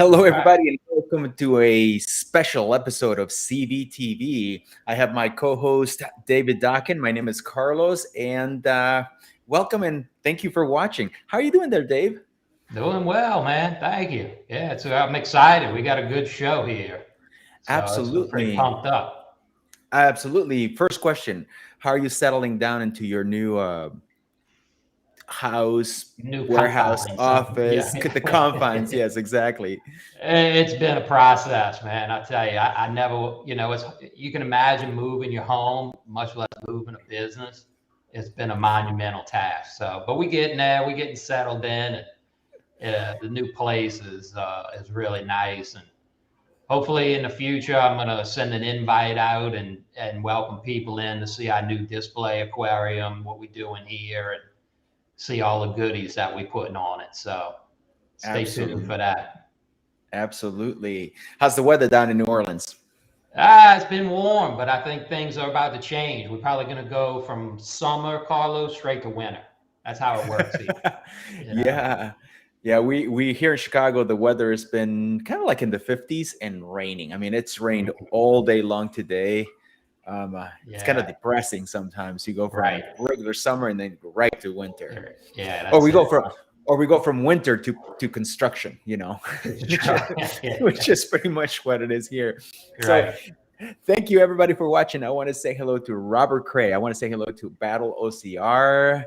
Hello, All right. everybody, and welcome to a special episode of CVtv. I have my co-host David Dockin. My name is Carlos, and welcome and thank you for watching. How are you doing there, Dave? Doing well, man. Thank you. Yeah, I'm excited. We got a good show here. So I'm pretty Absolutely, pumped up. absolutely. First question: how are you settling down into your new house, New warehouse, confines. office, Yeah. the confines? Yes, exactly. It's been a process, man. I tell you, I never, you can imagine moving your home, much less moving a business. It's been a monumental task. So, but we getting there. We getting settled in, and the new place is really nice. And hopefully in the future, I'm going to send an invite out and welcome people in to see our new display aquarium, what we're doing here, and see all the goodies that we're putting on it. So stay tuned Absolutely, for that. absolutely. How's the weather down in New Orleans? It's been warm, but I think things are about to change. We're probably going to go from summer, Carlos, straight to winter. That's how it works here. You know? Yeah. Yeah, we here in Chicago, the weather has been kind of like in the 50s and raining. I mean, it's rained all day long today. It's kind of Yeah, depressing sometimes. You go from right. regular summer and then go right to winter. Yeah, Or that's we go it. from or we go from winter to construction, you know, which is, which is pretty much what it is here. So Right. thank you everybody for watching. I want to say hello to Robert Cray. I want to say hello to Battle OCR.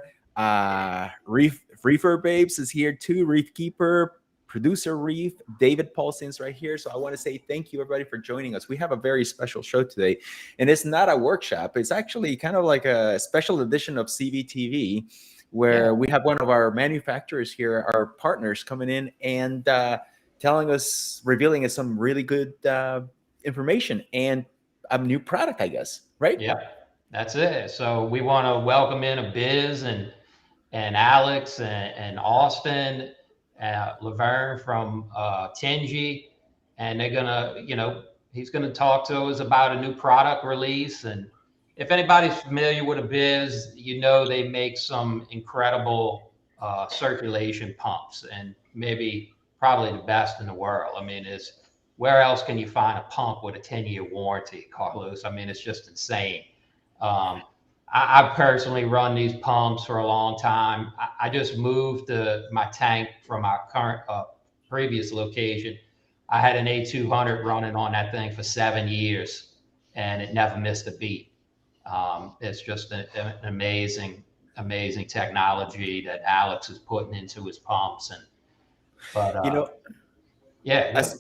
Reefer Babes is here too. Reef Keeper, producer Reef, David Paulson's right here. So I want to say thank you everybody for joining us. We have a very special show today, and it's not a workshop. It's actually kind of like a special edition of CVtv, where Yeah. we have one of our manufacturers here, our partners, coming in and telling us, revealing us some really good information and a new product, I guess, right? Yeah. That's it. So we want to welcome in Abyzz and Alex and Austin, Laverne from Tenji, and they're gonna, he's gonna talk to us about a new product release. And if anybody's familiar with Abyzz, they make some incredible circulation pumps, and maybe probably the best in the world. I mean, it's where else can you find a pump with a 10-year warranty, Carlos? I mean, it's just insane. Um, I've personally run these pumps for a long time. I just moved my tank from our current previous location. I had an A200 running on that thing for 7 years, and it never missed a beat. It's just an amazing technology that Alex is putting into his pumps. But You know, yeah, good.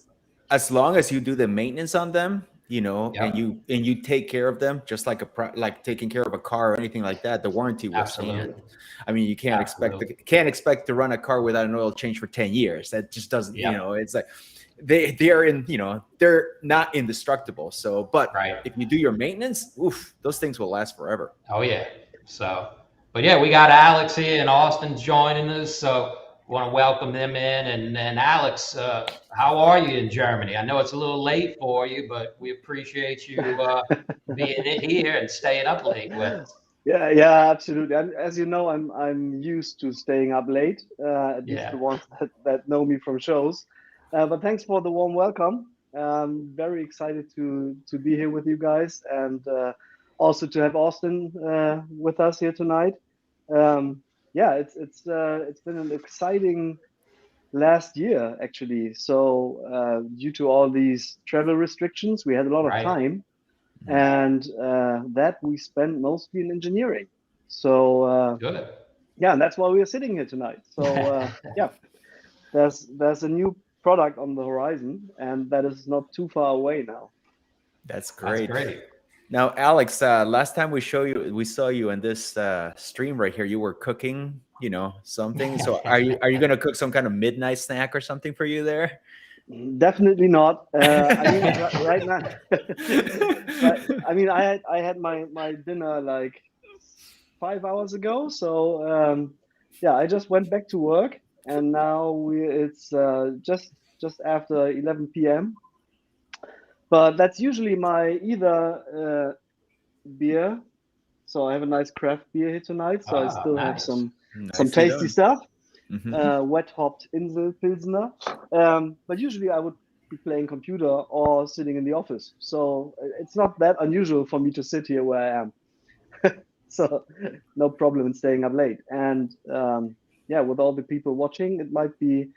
as long as you do the maintenance on them, you know, and Yep, you take care of them, just like like taking care of a car or anything like that, the warranty will stand. absolutely, I mean, you absolutely. can't expect to run a car without an oil change for 10 years. That just doesn't, you know, Yep, it's like they are in, you know, they're not indestructible. So, but right. if you do your maintenance, oof, those things will last forever. Oh yeah. So, but yeah, we got Alex here and Austin's joining us. So want to welcome them in. And Alex, how are you in Germany? I know it's a little late for you, but we appreciate you being in here and staying up late with us. Yeah, absolutely. As you know, I'm used to staying up late. At least Yeah. the ones that know me from shows. But thanks for the warm welcome. Very excited to be here with you guys, and also to have Austin with us here tonight. Yeah, it's been an exciting last year actually. So due to all these travel restrictions, we had a lot of Right. time, and that we spent mostly in engineering. So Good. yeah, and that's why we are sitting here tonight. So yeah, there's a new product on the horizon, and that is not too far away now. That's That's great. great. Now, Alex, last time we saw you in this stream right here. You were cooking, you know, something. So, are you going to cook some kind of midnight snack or something for you there? Definitely not. I mean, right now, I mean, I had my dinner like 5 hours ago. So yeah, I just went back to work, and now it's just after 11 p.m. But that's usually my either beer. So I have a nice craft beer here tonight. So I Ah, still have nice. some Nicely tasty done. stuff. wet hopped Insel Pilsner. But usually I would be playing computer or sitting in the office. So it's not that unusual for me to sit here where I am. So no problem in staying up late. And yeah, with all the people watching, it might be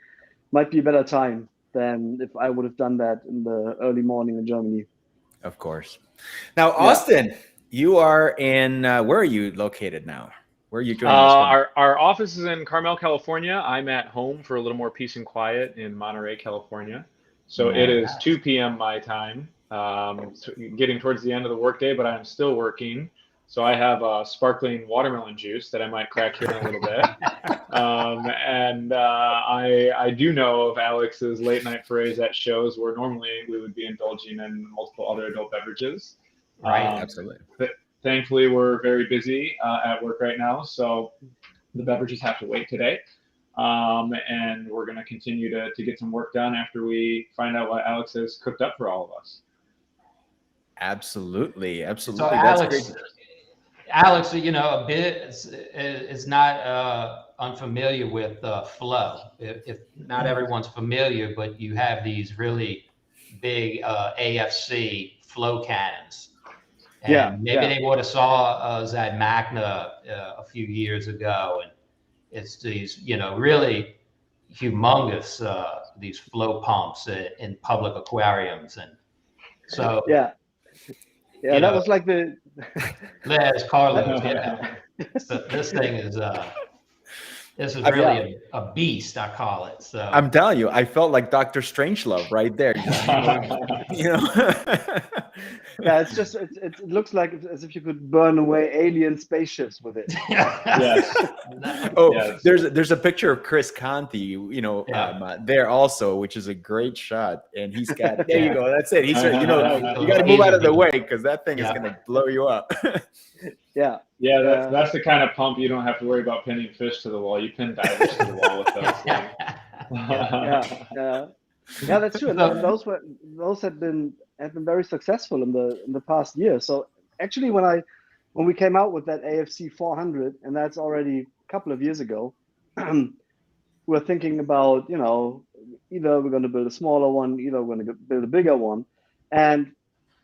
a better time than if I would have done that in the early morning in Germany. Of course. Now, Austin, you are in, where are you located now? Where are you joining us from? Our office is in Carmel, California. I'm at home for a little more peace and quiet in Monterey, California. So it is 2 p.m. my time, so getting towards the end of the workday, but I'm still working. So I have sparkling watermelon juice that I might crack here in a little bit. And I do know of Alex's late night forays at shows where normally we would be indulging in multiple other adult beverages. Right, absolutely. Thankfully, we're very busy at work right now, so the beverages have to wait today. And we're going to continue to get some work done after we find out what Alex has cooked up for all of us. Absolutely. So That's great. Alex, you know, Abyzz is not unfamiliar with flow. If not everyone's familiar, but you have these really big AFC flow cannons. And maybe they would have saw Zad Magna a few years ago, and it's these, you know, really humongous these flow pumps in public aquariums, and so that was like the Les Carlos. So this thing is really a beast, I call it. So I'm telling you, I felt like Dr. Strangelove right there. You know. Yeah, it's just it looks like as if you could burn away alien spaceships with it. Yes. Yes. There's a picture of Chris Conti, you know, there also, which is a great shot, and he's got there you go. That's it. He's you know, you got to move out of the way because that thing is gonna blow you up. Yeah, that's the kind of pump you don't have to worry about pinning fish to the wall. You pin divers to the wall with those. Yeah, that's true. And those have been very successful in the past year. So actually, when we came out with that AFC 400, and that's already a couple of years ago, we're thinking about, you know, either we're going to build a smaller one, either we're going to build a bigger one, and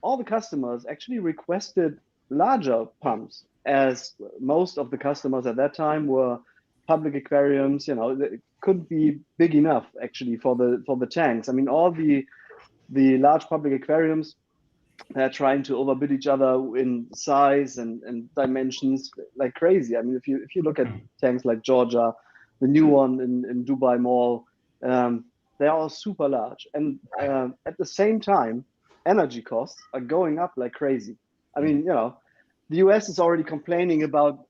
all the customers actually requested larger pumps, as most of the customers at that time were public aquariums. You know, it couldn't be big enough actually for the tanks. I mean, all the large public aquariums, they're trying to overbid each other in size and dimensions like crazy. I mean, if you look at tanks like Georgia, the new one in Dubai Mall, they are all super large, and at the same time, energy costs are going up like crazy. I mean, you know, the US is already complaining about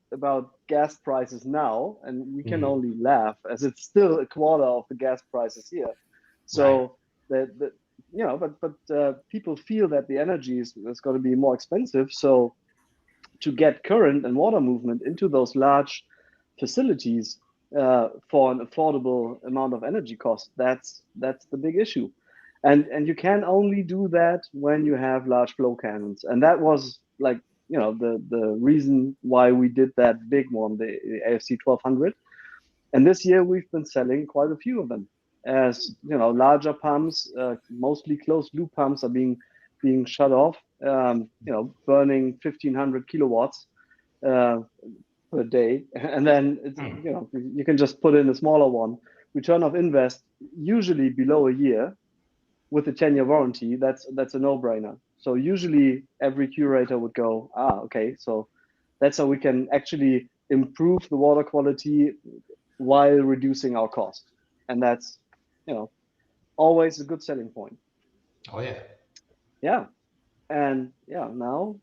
gas prices now, and we can only laugh as it's still a quarter of the gas prices here. So you know, but people feel that the energy is going to be more expensive. So to get current and water movement into those large facilities for an affordable amount of energy cost, that's the big issue. And you can only do that when you have large flow cannons. And that was like, you know, the reason why we did that big one, the AFC 1200. And this year we've been selling quite a few of them. As you know, larger pumps, mostly closed loop pumps, are being shut off. You know, burning 1,500 kilowatts per day, and then it's, you know, you can just put in a smaller one. Return of invest usually below a year, with a 10-year warranty. That's a no-brainer. So usually every curator would go, okay, so that's how we can actually improve the water quality while reducing our cost, and that's, you know, always a good selling point. Oh yeah. Yeah, and yeah, now.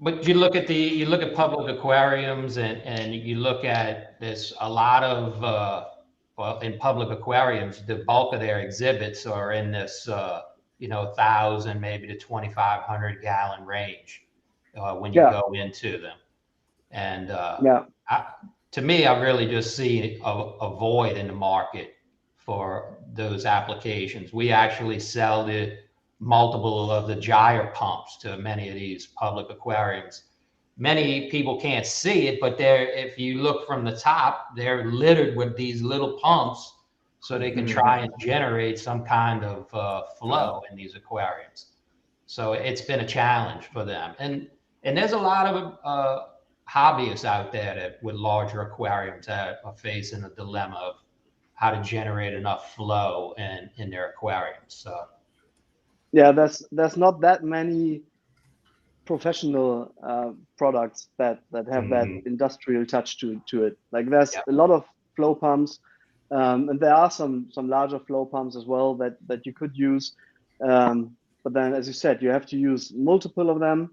But you look at public aquariums, and you look at this, a lot of well, in public aquariums, the bulk of their exhibits are in this you know, 1,000 maybe to 2,500 gallon range when you go into them. And to me, I really just see a void in the market for those applications. We actually sell the multiple of the gyre pumps to many of these public aquariums, many people can't see it, but if you look from the top, they're littered with these little pumps so they can try and generate some kind of flow in these aquariums. So it's been a challenge for them. And there's a lot of hobbyists out there that with larger aquariums that are facing a dilemma of how to generate enough flow in their aquariums. So yeah, there's not that many professional products that have that industrial touch to it. Like there's a lot of flow pumps, and there are some larger flow pumps as well that you could use. But then, as you said, you have to use multiple of them,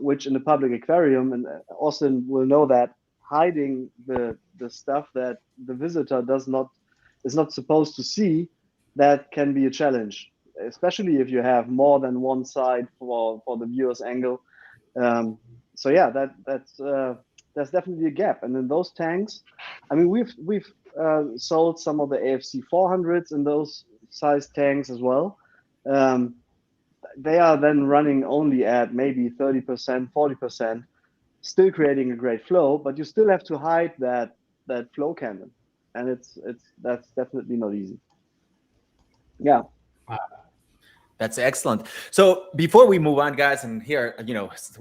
which in the public aquarium, and Austin will know that hiding the stuff that the visitor is not supposed to see, that can be a challenge, especially if you have more than one side for the viewer's angle. So yeah, that's definitely a gap. And in those tanks, I mean, we've sold some of the AFC 400s in those size tanks as well. They are then running only at maybe 30%, 40%, still creating a great flow, but you still have to hide that flow cannon, and that's definitely not easy. Yeah. That's excellent. So before we move on, guys, and here,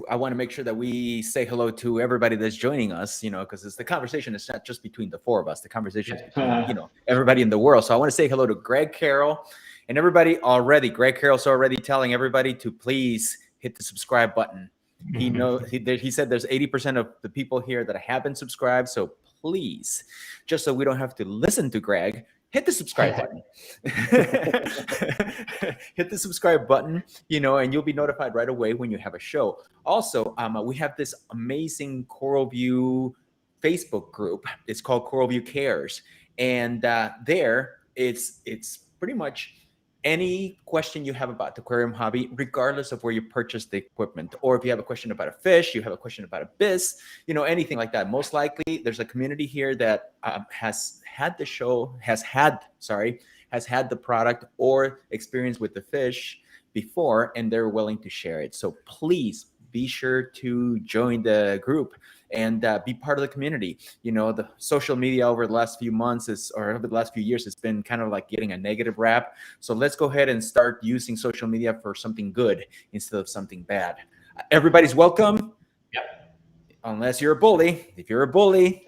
I want to make sure that we say hello to everybody that's joining us, because the conversation is not just between the four of us. The conversation is between, everybody in the world. So I want to say hello to Greg Carroll and everybody already. Greg Carroll's already telling everybody to please hit the subscribe button. He said there's 80% of the people here that haven't subscribed. So please, just so we don't have to listen to Greg, hit the subscribe button. Hit the subscribe button, and you'll be notified right away when you have a show. Also, we have this amazing CoralView Facebook group. It's called CoralView Cares. And there, it's pretty much any question you have about the aquarium hobby, regardless of where you purchase the equipment, or if you have a question about a fish, you have a question about Abyzz, anything like that. Most likely there's a community here that has had the product or experience with the fish before, and they're willing to share it. So please be sure to join the group and be part of the community. The social media over the last few months over the last few years, it's been kind of like getting a negative rap. So let's go ahead and start using social media for something good instead of something bad. Everybody's welcome. Yep. Unless you're a bully. If you're a bully,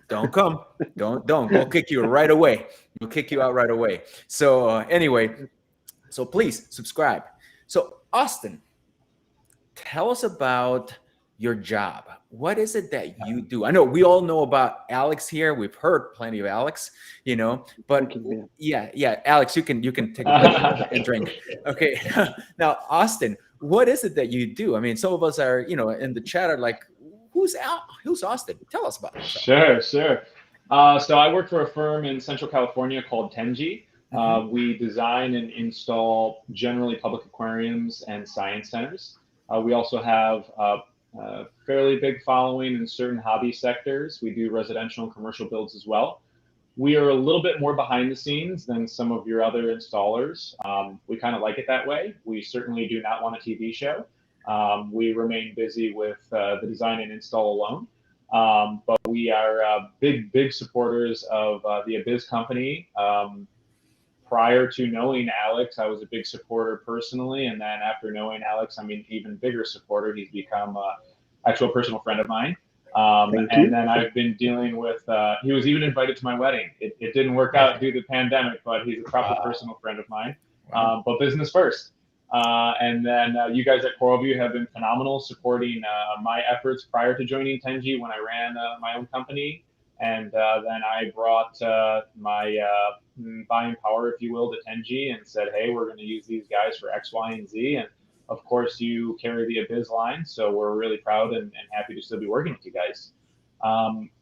don't come. Don't. We'll kick you right away. We'll kick you out right away. So anyway, so please subscribe. So Austin, tell us about your job. What is it that you do? I know we all know about Alex here. We've heard plenty of Alex, but yeah, Alex, you can take a break and drink. Okay. Now, Austin, what is it that you do? I mean, some of us are, in the chat are like, who's Austin? Tell us about it. Sure. So I work for a firm in Central California called Tenji. We design and install generally public aquariums and science centers. We also have a fairly big following in certain hobby sectors. We do residential and commercial builds as well. We are a little bit more behind the scenes than some of your other installers. We kind of like it that way. We certainly do not want a TV show. We remain busy with the design and install alone. But we are big supporters of the Abyzz company. Prior to knowing Alex, I was a big supporter personally, and then after knowing Alex, I'm an even bigger supporter. He's become an actual personal friend of mine. And then I've been dealing with, he was even invited to my wedding. It didn't work out due to the pandemic, but he's a proper personal friend of mine. But business first. And then you guys at CoralView have been phenomenal supporting my efforts prior to joining Tenji when I ran my own company. And then I brought my buying power, if you will, to Tenji and said, hey, we're going to use these guys for X, Y, and Z. And of course, you carry the Abyzz line. So we're really proud and happy to still be working with you guys.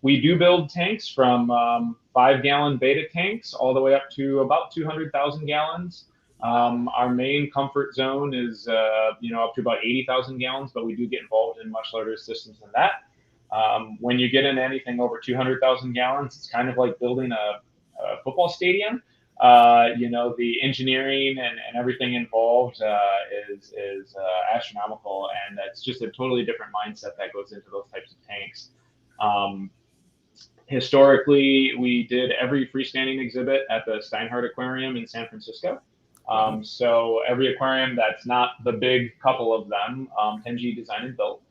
We do build tanks from 5-gallon beta tanks all the way up to about 200,000 gallons. Our main comfort zone is, up to about 80,000 gallons, but we do get involved in much larger systems than that. When you get into anything over 200,000 gallons, it's kind of like building a football stadium. the engineering and everything involved is astronomical, and it's just a totally different mindset that goes into those types of tanks. Historically, we did every freestanding exhibit at the Steinhardt Aquarium in San Francisco. So every aquarium that's not the big couple of them, Tenji designed and built.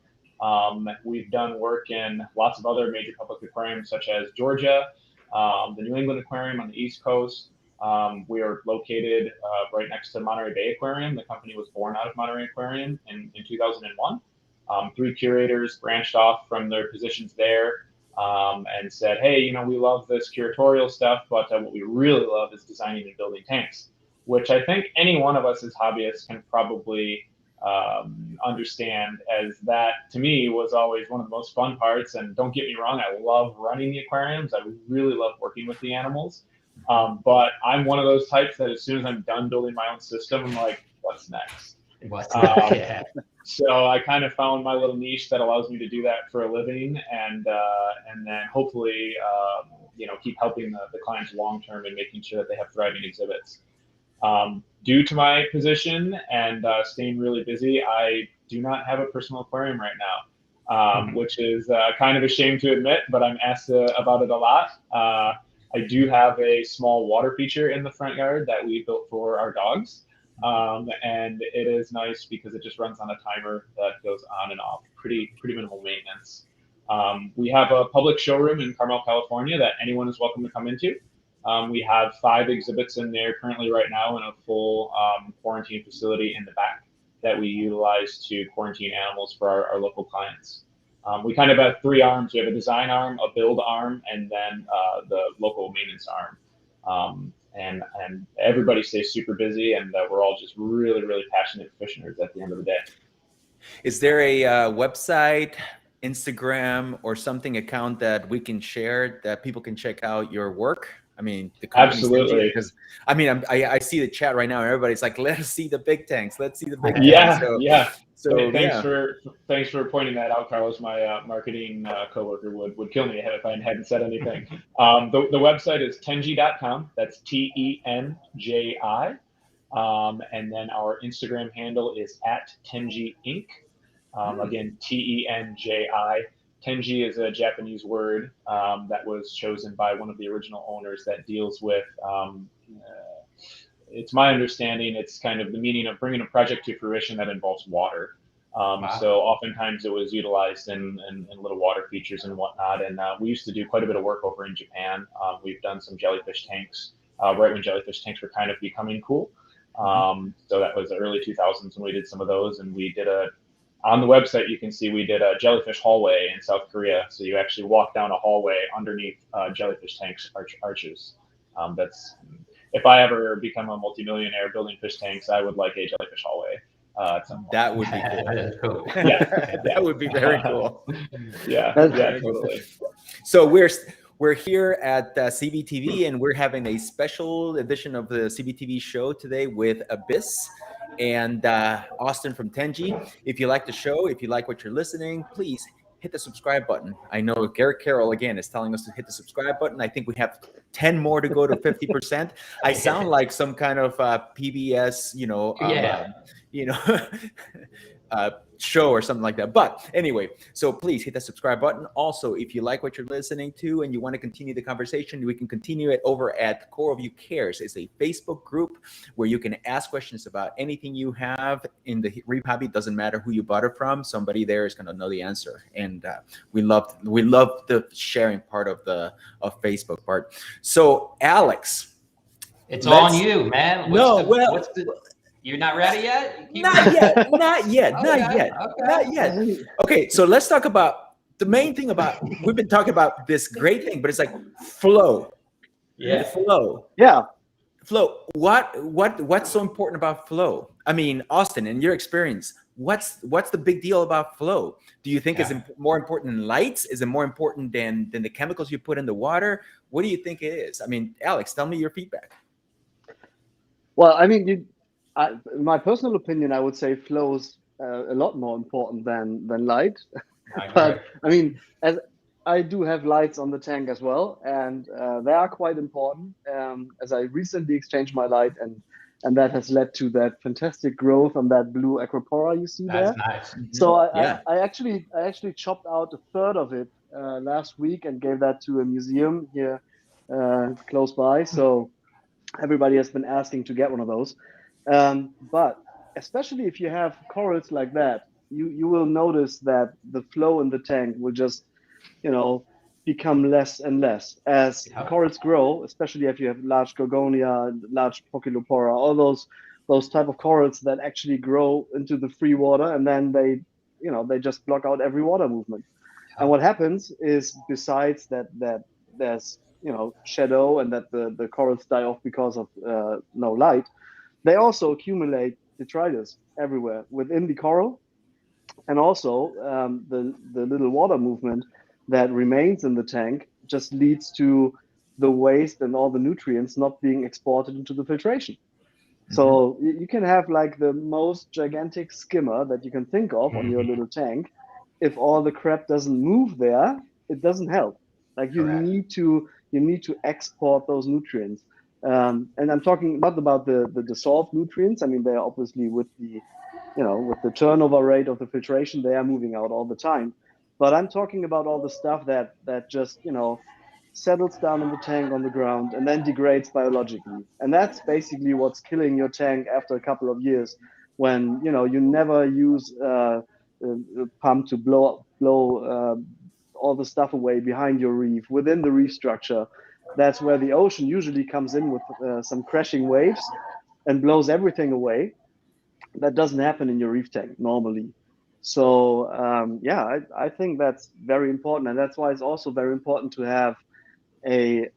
We've done work in lots of other major public aquariums, such as Georgia, the New England Aquarium on the East Coast. We are located right next to Monterey Bay Aquarium. The company was born out of Monterey Aquarium in 2001. 3 curators branched off from their positions there and said, hey, we love this curatorial stuff, but what we really love is designing and building tanks, which I think any one of us as hobbyists can probably understand, as that to me was always one of the most fun parts. And don't get me wrong, I love running the aquariums. I really love working with the animals. But I'm one of those types that as soon as I'm done building my own system, I'm like, what's next? Yeah. So I kind of found my little niche that allows me to do that for a living, and then hopefully keep helping the clients long term and making sure that they have thriving exhibits. Due to my position and staying really busy, I do not have a personal aquarium right now, which is kind of a shame to admit, but I'm asked about it a lot. I do have a small water feature in the front yard that we built for our dogs. And it is nice because it just runs on a timer that goes on and off, pretty minimal maintenance. We have a public showroom in Carmel, California that anyone is welcome to come into. We have 5 exhibits in there currently right now in a full quarantine facility in the back that we utilize to quarantine animals for our local clients. We kind of have 3 arms. We have a design arm, a build arm, and then the local maintenance arm. And everybody stays super busy, and we're all just really, really passionate fish nerds at the end of the day. Is there a website, Instagram, or something account that we can share that people can check out your work? I mean, the absolutely. Because I mean, I see the chat right now. Everybody's like, "Let's see the big tanks. Let's see the big tanks." Yeah. So thanks for pointing that out, Carlos. My marketing coworker would kill me if I hadn't said anything. The website is tenji.com. That's TENJI. And then our Instagram handle is @Tenji Inc. Again, TENJI. Tenji is a Japanese word that was chosen by one of the original owners that deals with, it's my understanding, it's kind of the meaning of bringing a project to fruition that involves water. So oftentimes it was utilized in little water features and whatnot. And we used to do quite a bit of work over in Japan. We've done some jellyfish tanks right when jellyfish tanks were kind of becoming cool. So that was the early 2000s when we did some of those. And we did on the website, you can see we did a jellyfish hallway in South Korea. So you actually walk down a hallway underneath jellyfish tanks arches. If I ever become a multimillionaire building fish tanks, I would like a jellyfish hallway. That would be cool. That is cool. Yeah, that would be very cool. Yeah, totally. So we're here at CVtv, and we're having a special edition of the CVtv show today with Abyzz and Austin from Tenji. If you like the show, if you like what you're listening, please hit the subscribe button. I know Garrett Carroll again is telling us to hit the subscribe button. I think we have 10 more to go to 50%. I sound like some kind of PBS, show or something like that. But anyway, so please hit the subscribe button. Also, if you like what you're listening to and you want to continue the conversation, we can continue it over at Core of You Cares. It's a Facebook group where you can ask questions about anything you have in the reef hobby. It doesn't matter who you bought it from. Somebody there is going to know the answer. And we love the sharing part of Facebook part. So Alex, it's on you, man. You're not ready yet? Not yet. Okay, so let's talk about the main thing about, we've been talking about this great thing, but it's like flow. Yeah. Flow. Yeah. Flow. What's so important about flow? I mean, Austin, in your experience, what's the big deal about flow? Do you think it's more important than lights? Is it more important than the chemicals you put in the water? What do you think it is? I mean, Alex, tell me your feedback. Well, I mean, in my personal opinion, I would say flow is a lot more important than light. But I mean, I do have lights on the tank as well, and they are quite important. As I recently exchanged my light, and that has led to that fantastic growth on that blue aquapora you see That's there. nice. So Yeah. I actually chopped out a third of it last week and gave that to a museum here close by. So everybody has been asking to get one of those. But especially if you have corals like that, you will notice that the flow in the tank will just, you know, become less and less as Yeah. corals grow, especially if you have large gorgonia, large poikilopora, all those type of corals that actually grow into the free water, and then they just block out every water movement. Yeah. And what happens is, besides that there's shadow and that the corals die off because of no light, they also accumulate detritus everywhere within the coral, and also the little water movement that remains in the tank just leads to the waste and all the nutrients not being exported into the filtration. So you can have like the most gigantic skimmer that you can think of on your little tank. If all the crap doesn't move there, it doesn't help. Like you Correct. need to export those nutrients. And I'm talking not about the dissolved nutrients. I mean, they're obviously with the turnover rate of the filtration, they are moving out all the time. But I'm talking about all the stuff that just settles down in the tank on the ground and then degrades biologically. And that's basically what's killing your tank after a couple of years, when you never use a pump to blow all the stuff away behind your reef, within the reef structure. That's where the ocean usually comes in with some crashing waves and blows everything away. That doesn't happen in your reef tank normally. So I think that's very important, and that's why it's also very important to have a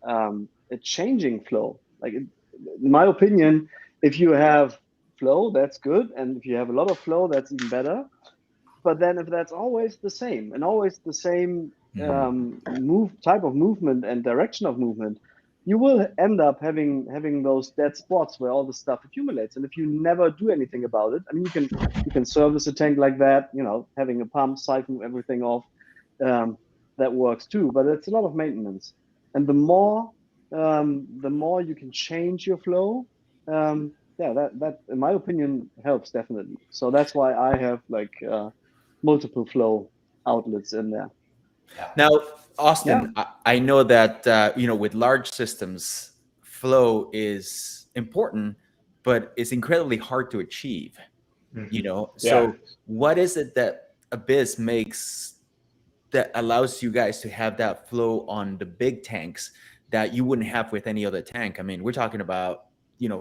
changing flow. Like in my opinion, if you have flow, that's good, and if you have a lot of flow, that's even better. But then if that's always the same and always the same type of movement and direction of movement, you will end up having those dead spots where all the stuff accumulates. And if you never do anything about it, I mean, you can service a tank like that, having a pump, siphon everything off, that works too. But it's a lot of maintenance, and the more you can change your flow, that in my opinion helps definitely. So that's why I have like multiple flow outlets in there. Now, Austin, I know that with large systems, flow is important, but it's incredibly hard to achieve. So what is it that Abyzz makes that allows you guys to have that flow on the big tanks that you wouldn't have with any other tank? I mean, we're talking about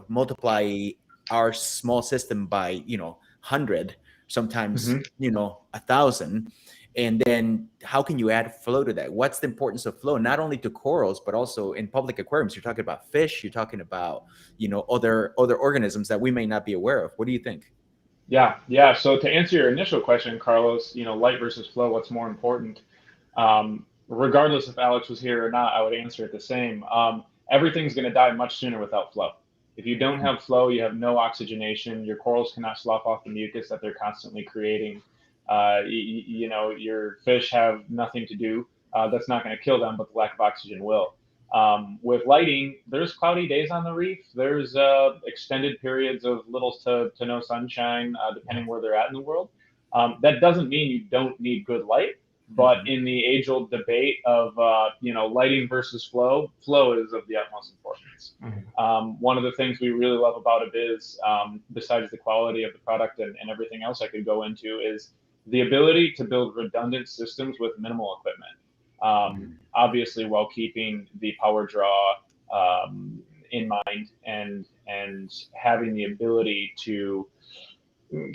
multiply our small system by 100, sometimes 1,000. And then how can you add flow to that? What's the importance of flow, not only to corals, but also in public aquariums? You're talking about fish, you're talking about, other organisms that we may not be aware of. What do you think? Yeah. So to answer your initial question, Carlos, light versus flow, what's more important? Regardless if Alex was here or not, I would answer it the same. Everything's going to die much sooner without flow. If you don't have flow, you have no oxygenation. Your corals cannot slough off the mucus that they're constantly creating. Your fish have nothing to do. That's not going to kill them, but the lack of oxygen will. With lighting, there's cloudy days on the reef. There's extended periods of little to no sunshine, depending where they're at in the world. That doesn't mean you don't need good light, but in the age-old debate of lighting versus flow is of the utmost importance. One of the things we really love about Abyzz, besides the quality of the product and everything else I could go into, is the ability to build redundant systems with minimal equipment. Obviously, while keeping the power draw in mind and having the ability to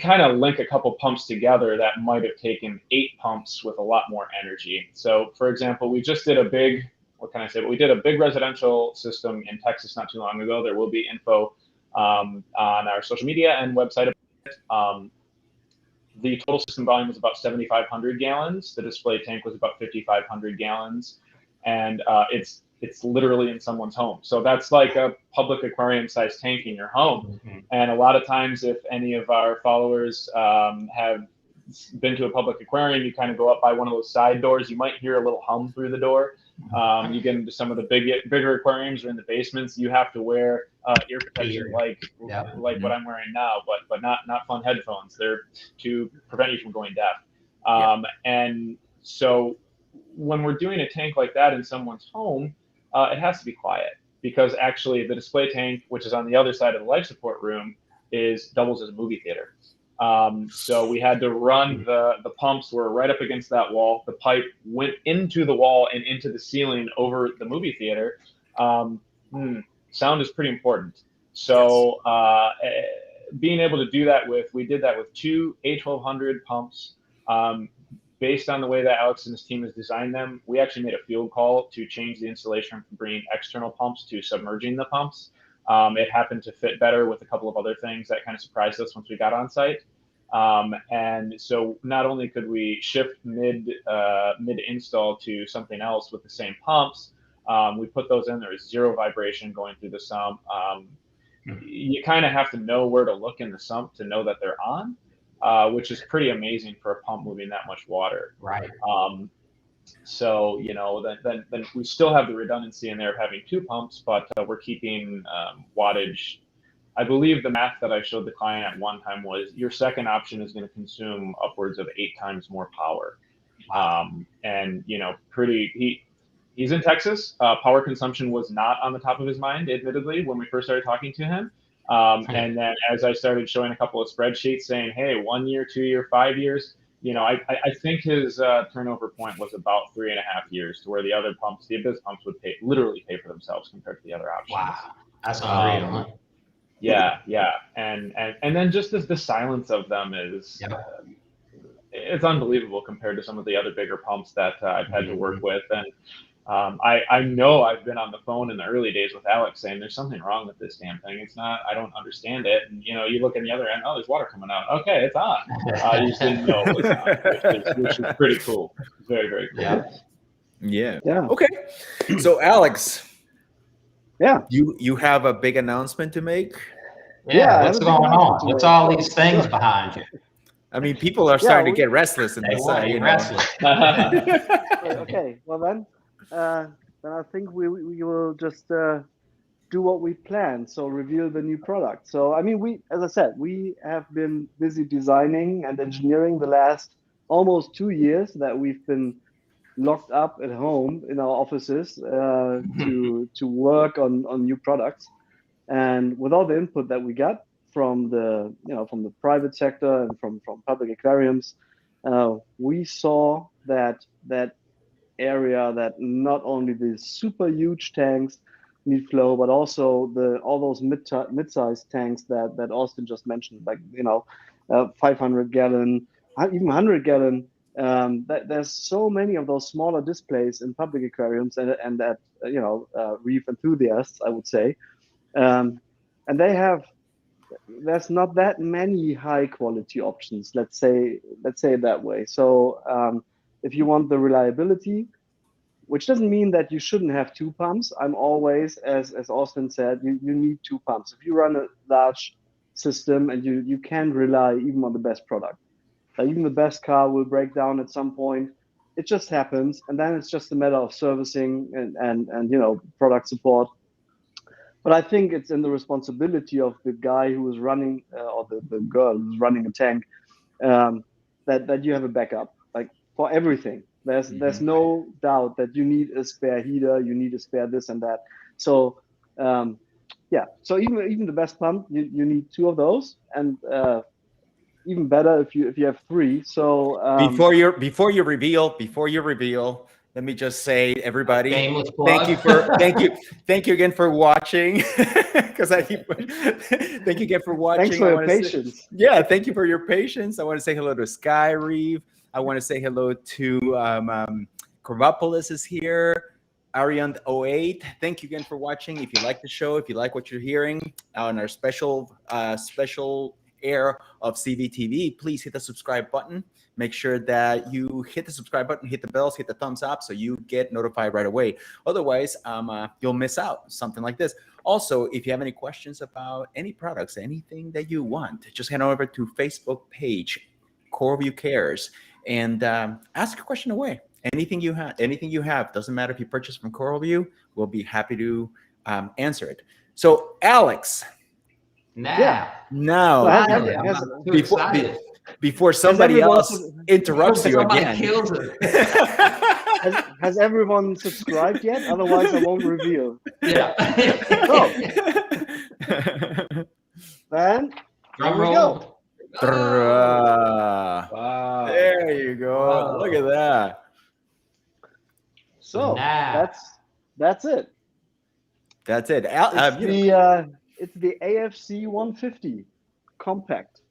kind of link a couple pumps together that might have taken 8 pumps with a lot more energy. So, for example, we just did a big, we did a big residential system in Texas not too long ago. There will be info on our social media and website. The total system volume was about 7,500 gallons. The display tank was about 5,500 gallons, and it's literally in someone's home. So that's like a public aquarium-sized tank in your home. And a lot of times, if any of our followers have been to a public aquarium, you kind of go up by one of those side doors. You might hear a little hum through the door. You get into some of the bigger aquariums or in the basements, you have to wear ear protection like what I'm wearing now, but not fun headphones. They're to prevent you from going deaf. And so when we're doing a tank like that in someone's home, it has to be quiet, because actually the display tank, which is on the other side of the life support room, doubles as a movie theater. So we had to run the pumps were right up against that wall. The pipe went into the wall and into the ceiling over the movie theater. Sound is pretty important. So being able to do that we did that with 2 A1200 pumps. Based on the way that Alex and his team has designed them, we actually made a field call to change the installation from bringing external pumps to submerging the pumps. It happened to fit better with a couple of other things that kind of surprised us once we got on site. And so not only could we shift mid install to something else with the same pumps, we put those in. There was 0 vibration going through the sump. You kind of have to know where to look in the sump to know that they're on. Which is pretty amazing for a pump moving that much water. Right. So, then we still have the redundancy in there of having 2 pumps, but we're keeping wattage. I believe the math that I showed the client at one time was your second option is going to consume upwards of 8 times more power. And, he's in Texas. Power consumption was not on the top of his mind, admittedly, when we first started talking to him. And then as I started showing a couple of spreadsheets saying, hey, 1 year, 2 year, 5 years, I think his turnover point was about 3.5 years, to where the other pumps, the Abyzz pumps, would literally pay for themselves compared to the other options. Wow, that's unreal, huh? Yeah. And then just the silence of them is, it's unbelievable compared to some of the other bigger pumps that I've had to work with. And I know I've been on the phone in the early days with Alex saying there's something wrong with this damn thing. It's not, I don't understand it. And, you look at the other end, oh, there's water coming out. Okay, it's on. You just didn't know it was on, which is pretty cool. Very, very cool. Yeah. Yeah. Okay. So Alex, Yeah. you have a big announcement to make? Yeah, what's going on? What's all these things behind you? I mean, people are starting to get restless in They this want to side. be restless. Okay. Well then I think we will just do what we planned. So reveal the new product. So I mean, as I said, we have been busy designing and engineering the last almost 2 years that we've been locked up at home in our offices to work on new products. And with all the input that we got from the private sector and from public aquariums, we saw that area that not only the super huge tanks need flow, but also all those mid-sized tanks that Austin just mentioned, like 500 gallon, even 100 gallon. There's so many of those smaller displays in public aquariums and at reef enthusiasts, I would say, and there's not that many high quality options. Let's say it that way. So if you want the reliability, which doesn't mean that you shouldn't have 2 pumps. I'm always, as Austin said, you need 2 pumps. If you run a large system and you can rely even on the best product. Even the best car will break down at some point. It just happens, and then it's just a matter of servicing and product support. But I think it's in the responsibility of the guy who is running or the girl who's running a tank that you have a backup, like for everything. There's no doubt that you need a spare heater, you need a spare this and that. So so even the best pump, you need 2 of those, and even better if you have 3. So before you reveal, let me just say, everybody, thank you again for watching. Because thank you again for watching. Thanks for your patience. Thank you for your patience. I want to say hello to Sky Reef. I want to say hello to Corvopolis is here. Ariant08. Thank you again for watching. If you like the show, if you like what you're hearing on our special air of CVtv, please hit the subscribe button. Make sure that you hit the subscribe button, hit the bells, hit the thumbs up so you get notified right away. Otherwise, you'll miss out something like this. Also, if you have any questions about any products, anything that you want, just head over to Facebook page, CoralView Cares, and ask a question away. Anything you have, doesn't matter if you purchase from CoralView, we'll be happy to answer it. So Alex, Now, now I'm too excited. before somebody else interrupts you Somebody again. kills it. has everyone subscribed yet? Otherwise, I won't reveal. Yeah. Then Drum here we roll. go. Wow. There you go. Whoa. Look at that. So Now. that's it. That's it. It's the AFC 150 compact.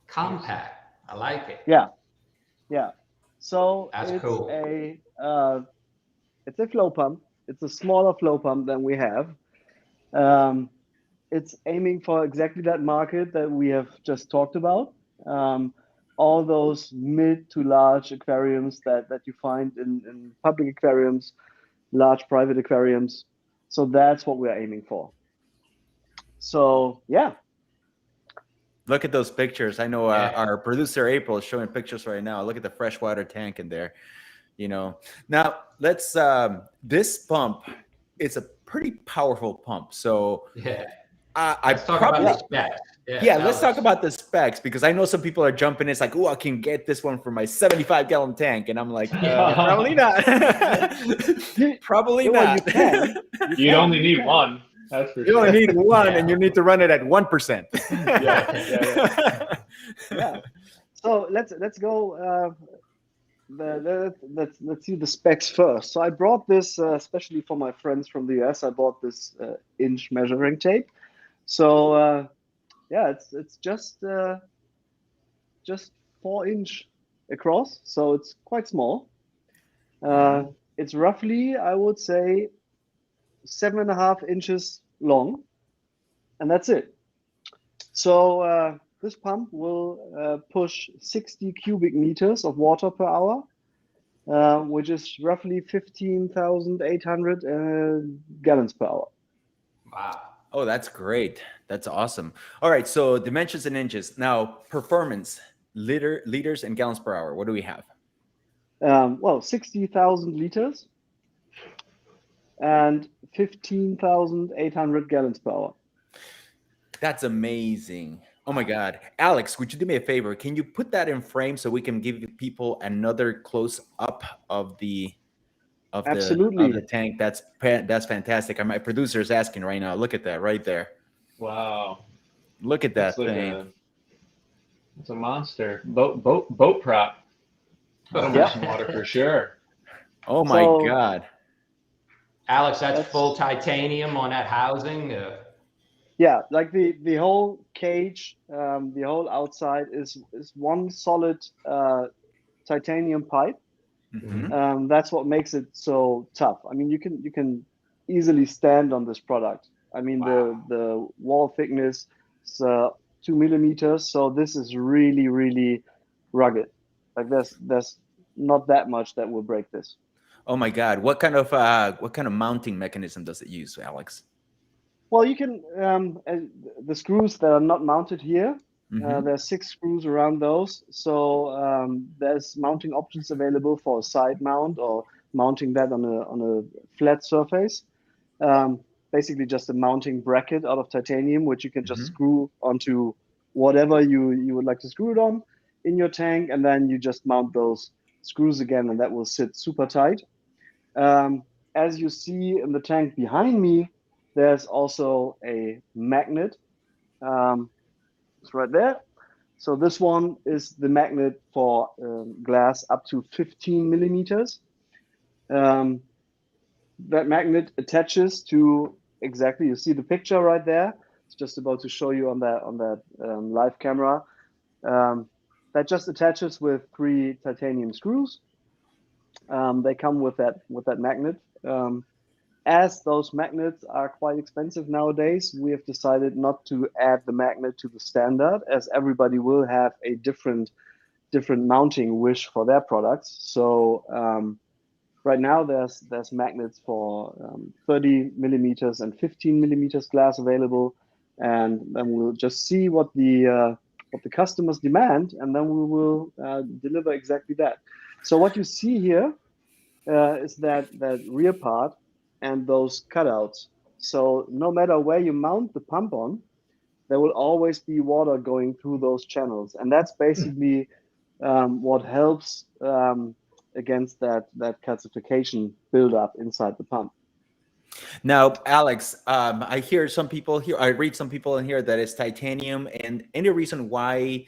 Compact. I like it. Yeah. So That's it's cool. it's a flow pump. It's a smaller flow pump than we have. It's aiming for exactly that market that we have just talked about. All those mid to large aquariums that you find in public aquariums, large private aquariums. So that's what we're aiming for. So yeah. Look at those pictures. I know our producer April is showing pictures right now. Look at the freshwater tank in there. Now let's this pump, it's a pretty powerful pump. So let's talk about the specs. Let's talk about the specs, because I know some people are jumping. It's like, oh, I can get this one for my 75-gallon tank, and I'm like, probably not. Probably not. You can. You'd only need one. That's for You sure. only need one, and you need to run it at 1%. Yeah. So let's go. Let's see the specs first. So I brought this especially for my friends from the US. I bought this inch measuring tape. So it's just 4-inch across. So it's quite small. It's roughly, I would say, 7.5 inches long, and that's it. So this pump will push 60 cubic meters of water per hour, which is roughly 15,800 gallons per hour. Wow. Oh, that's great. That's awesome. All right, so dimensions and inches. Now, performance, liters and gallons per hour. What do we have? 60,000 liters and 15,800 gallons per hour. That's amazing. Oh my God. Alex, would you do me a favor? Can you put that in frame so we can give people another close up of the tank? That's fantastic. My producer is asking right now. Look at that right there. Wow. Look at that thing. It's a monster. Boat prop. That'll move some water for sure. Oh my God. Alex, that's full titanium on that housing. Yeah, like the whole cage, the whole outside is one solid titanium pipe. Mm-hmm. That's what makes it so tough. I mean, you can easily stand on this product. I mean, the wall thickness is 2 millimeters, so this is really, really rugged. Like there's not that much that will break this. Oh my God! What kind of mounting mechanism does it use, Alex? Well, you can the screws that are not mounted here. Mm-hmm. There's 6 screws around those, so there's mounting options available for a side mount or mounting that on a flat surface. Basically, just a mounting bracket out of titanium, which you can just screw onto whatever you would like to screw it on in your tank, and then you just mount those screws again, and that will sit super tight. As you see in the tank behind me, there's also a magnet. It's right there. So this one is the magnet for glass up to 15 millimeters. That magnet attaches to exactly, you see the picture right there. It's just about to show you on that live camera. That just attaches with 3 titanium screws. They come with that magnet. As those magnets are quite expensive nowadays, we have decided not to add the magnet to the standard, as everybody will have a different mounting wish for their products. So right now there's magnets for 30 millimeters and 15 millimeters glass available, and then we'll just see what the the customers demand, and then we will deliver exactly that. So what you see here is that rear part and those cutouts. So no matter where you mount the pump on, there will always be water going through those channels, and that's basically what helps against that calcification buildup inside the pump. Now, Alex, I hear some people here, I read some people in here that it's titanium, and any reason why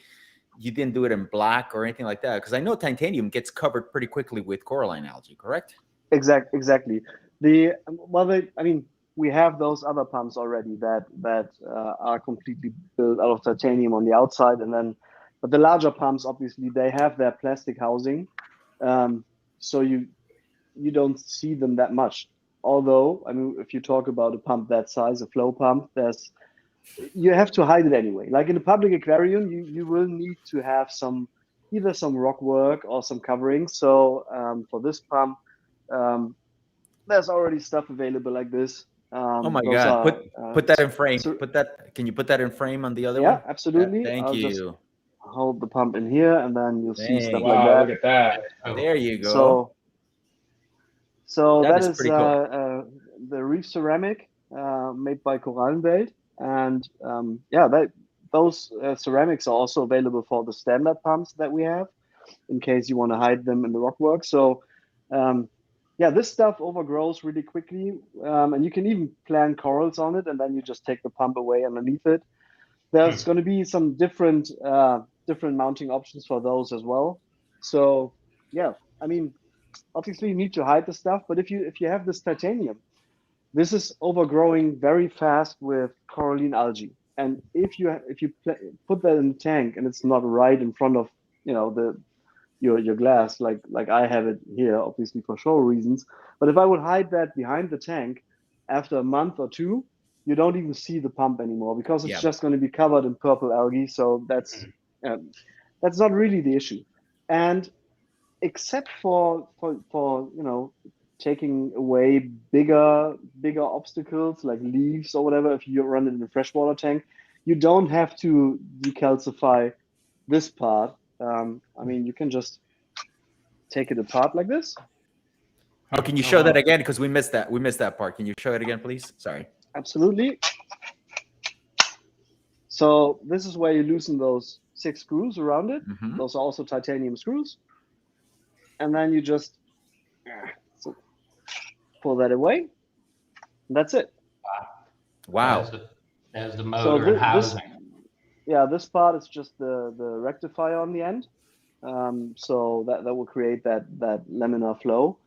you didn't do it in black or anything like that? Because I know titanium gets covered pretty quickly with coralline algae, correct? Exactly. I mean, we have those other pumps already that are completely built out of titanium on the outside, and then, but the larger pumps, obviously, they have their plastic housing, so you don't see them that much. Although, I mean, if you talk about a pump that size, a flow pump, you have to hide it anyway. Like in a public aquarium, you will need to have either some rock work or some covering. So for this pump, there's already stuff available like this. Oh my God! Put that in frame. Can you put that in frame on the other one? Yeah, absolutely. Thank I'll you. just hold the pump in here, and then you'll see stuff Wow, like that. look at that. There you go. So that is pretty cool. The reef ceramic made by Korallenwelt, and those ceramics are also available for the standard pumps that we have, in case you want to hide them in the rockwork. So this stuff overgrows really quickly, and you can even plant corals on it, and then you just take the pump away underneath it. There's going to be some different mounting options for those as well. So yeah, I mean, obviously you need to hide the stuff, but if you have this titanium, this is overgrowing very fast with coralline algae. And if you put that in the tank and it's not right in front of your glass, like I have it here, obviously for show reasons. But if I would hide that behind the tank, after a month or two, you don't even see the pump anymore, because it's just going to be covered in purple algae. So that's not really the issue. And except for taking away bigger obstacles like leaves or whatever, if you run it in a freshwater tank, you don't have to decalcify this part. I mean, you can just take it apart like this. Oh, can you show that again? Because we missed that. We missed that part. Can you show it again, please? Sorry. Absolutely. So this is where you loosen those 6 screws around it. Mm-hmm. Those are also titanium screws. And then you just pull that away. And that's it. Wow. There's the motor and housing. This part is just the rectifier on the end. So that will create that laminar flow.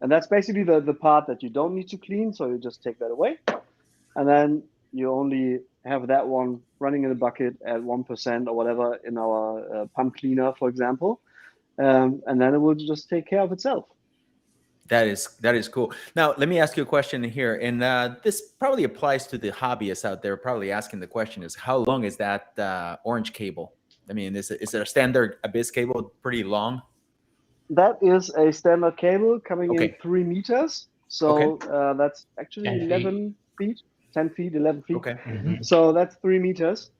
And that's basically the part that you don't need to clean. So you just take that away. And then you only have that one running in a bucket at 1% or whatever in our pump cleaner, for example. And then it will just take care of itself. That is cool. Now, let me ask you a question here. And this probably applies to the hobbyists out there probably asking the question is, how long is that orange cable? I mean, is it a standard Abyzz cable, pretty long? That is a standard cable coming in 3 meters. So that's actually 11 feet, 10 feet, 11 feet. Okay. Mm-hmm. So that's 3 meters.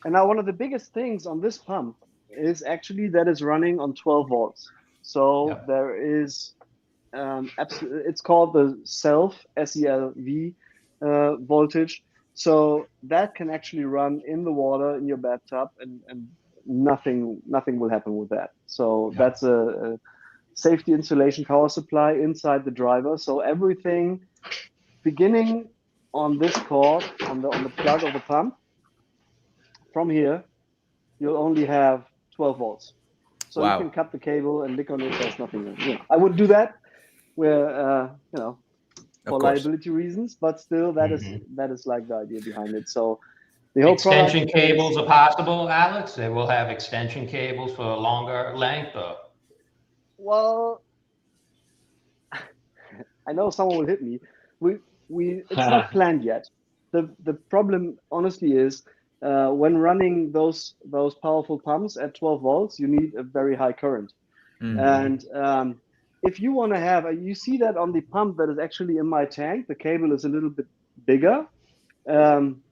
And now one of the biggest things on this pump is actually that it's running on 12 volts. So there is, it's called the SELV voltage. So that can actually run in the water in your bathtub, and nothing will happen with that. So that's a safety insulation power supply inside the driver. So everything beginning on this cord, on the plug of the pump, from here, you'll only have 12 volts. So you can cut the cable and lick on it. There's nothing. I wouldn't do that, where for liability reasons, but still that is like the idea behind it. So the whole extension cables are possible, Alex. They will have extension cables for a longer length. Well, I know someone will hit me. It's not planned yet. The problem, honestly, is when running those powerful pumps at 12 volts, you need a very high current. Mm-hmm. And if you want to have, you see that on the pump that is actually in my tank, the cable is a little bit bigger.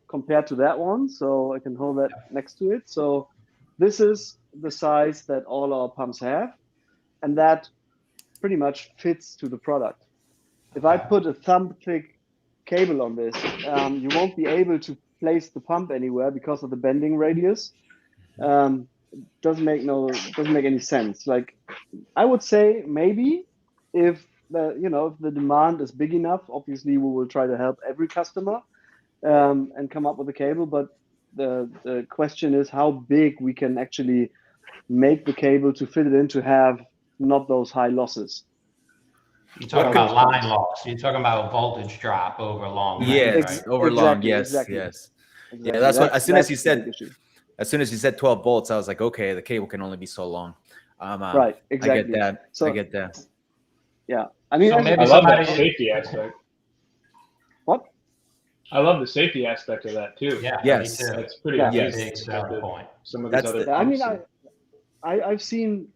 compared to that one. So I can hold that next to it. So this is the size that all our pumps have, and that pretty much fits to the product. If I put a thumb thick cable on this, you won't be able to place the pump anywhere because of the bending radius. Doesn't make any sense. Like, I would say maybe if the demand is big enough, obviously we will try to help every customer and come up with a cable. But the question is how big we can actually make the cable to fit it in to have not those high losses. You're talking about line loss. You're talking about a voltage drop over long range, Yes, right? over long. Yes, exactly. yes. Exactly. Yeah, that's what. As soon as you the big said, issue. as soon as you said 12 volts, I was like, okay, the cable can only be so long. Right. Exactly. I get that. So, I get that. Yeah. I mean, So maybe I love that somebody. safety aspect. What? I love the safety aspect of that too. Yeah, Yes. me too. That's pretty Yeah. That's a amazing. big selling point. Some of these That's other the- I mean, pumps. I've seen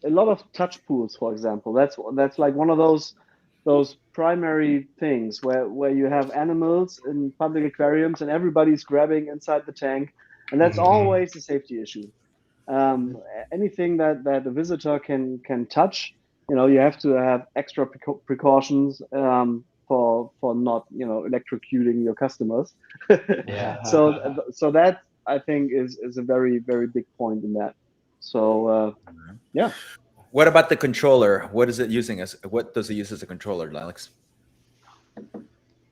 a lot of touch pools, for example. That's like one of those primary things where you have animals in public aquariums and everybody's grabbing inside the tank, and that's always a safety issue. Anything that a visitor can touch, you have to have extra precautions for not electrocuting your customers. Yeah. So that, I think, is a very, very big point in that. So yeah. What about the controller? What is it using as? What does it use as a controller, Alex?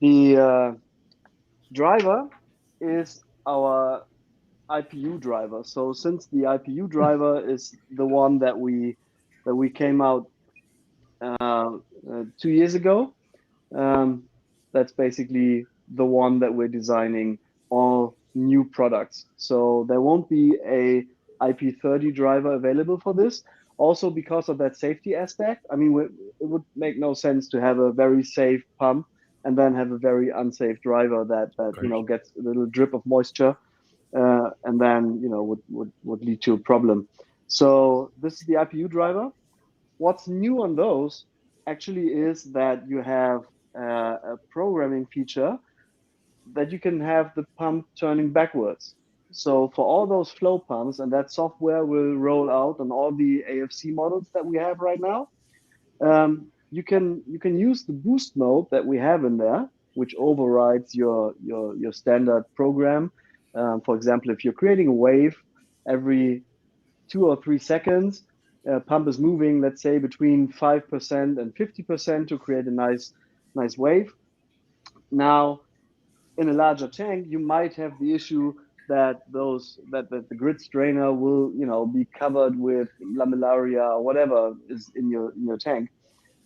The driver is our IPU driver. So since the IPU driver is the one that we came out 2 years ago, that's basically the one that we're designing all new products. So there won't be a IP30 driver available for this. Also, because of that safety aspect, I mean, it would make no sense to have a very safe pump and then have a very unsafe driver that gets a little drip of moisture and then would lead to a problem. So this is the IPU driver. What's new on those actually is that you have a programming feature that you can have the pump turning backwards. So for all those flow pumps, and that software will roll out on all the AFC models that we have right now, you can use the boost mode that we have in there, which overrides your standard program. For example, if you're creating a wave every 2 or 3 seconds, pump is moving, let's say, between 5% and 50% to create a nice wave. Now, in a larger tank, you might have the issue that the grid strainer will be covered with lamellaria or whatever is in your tank.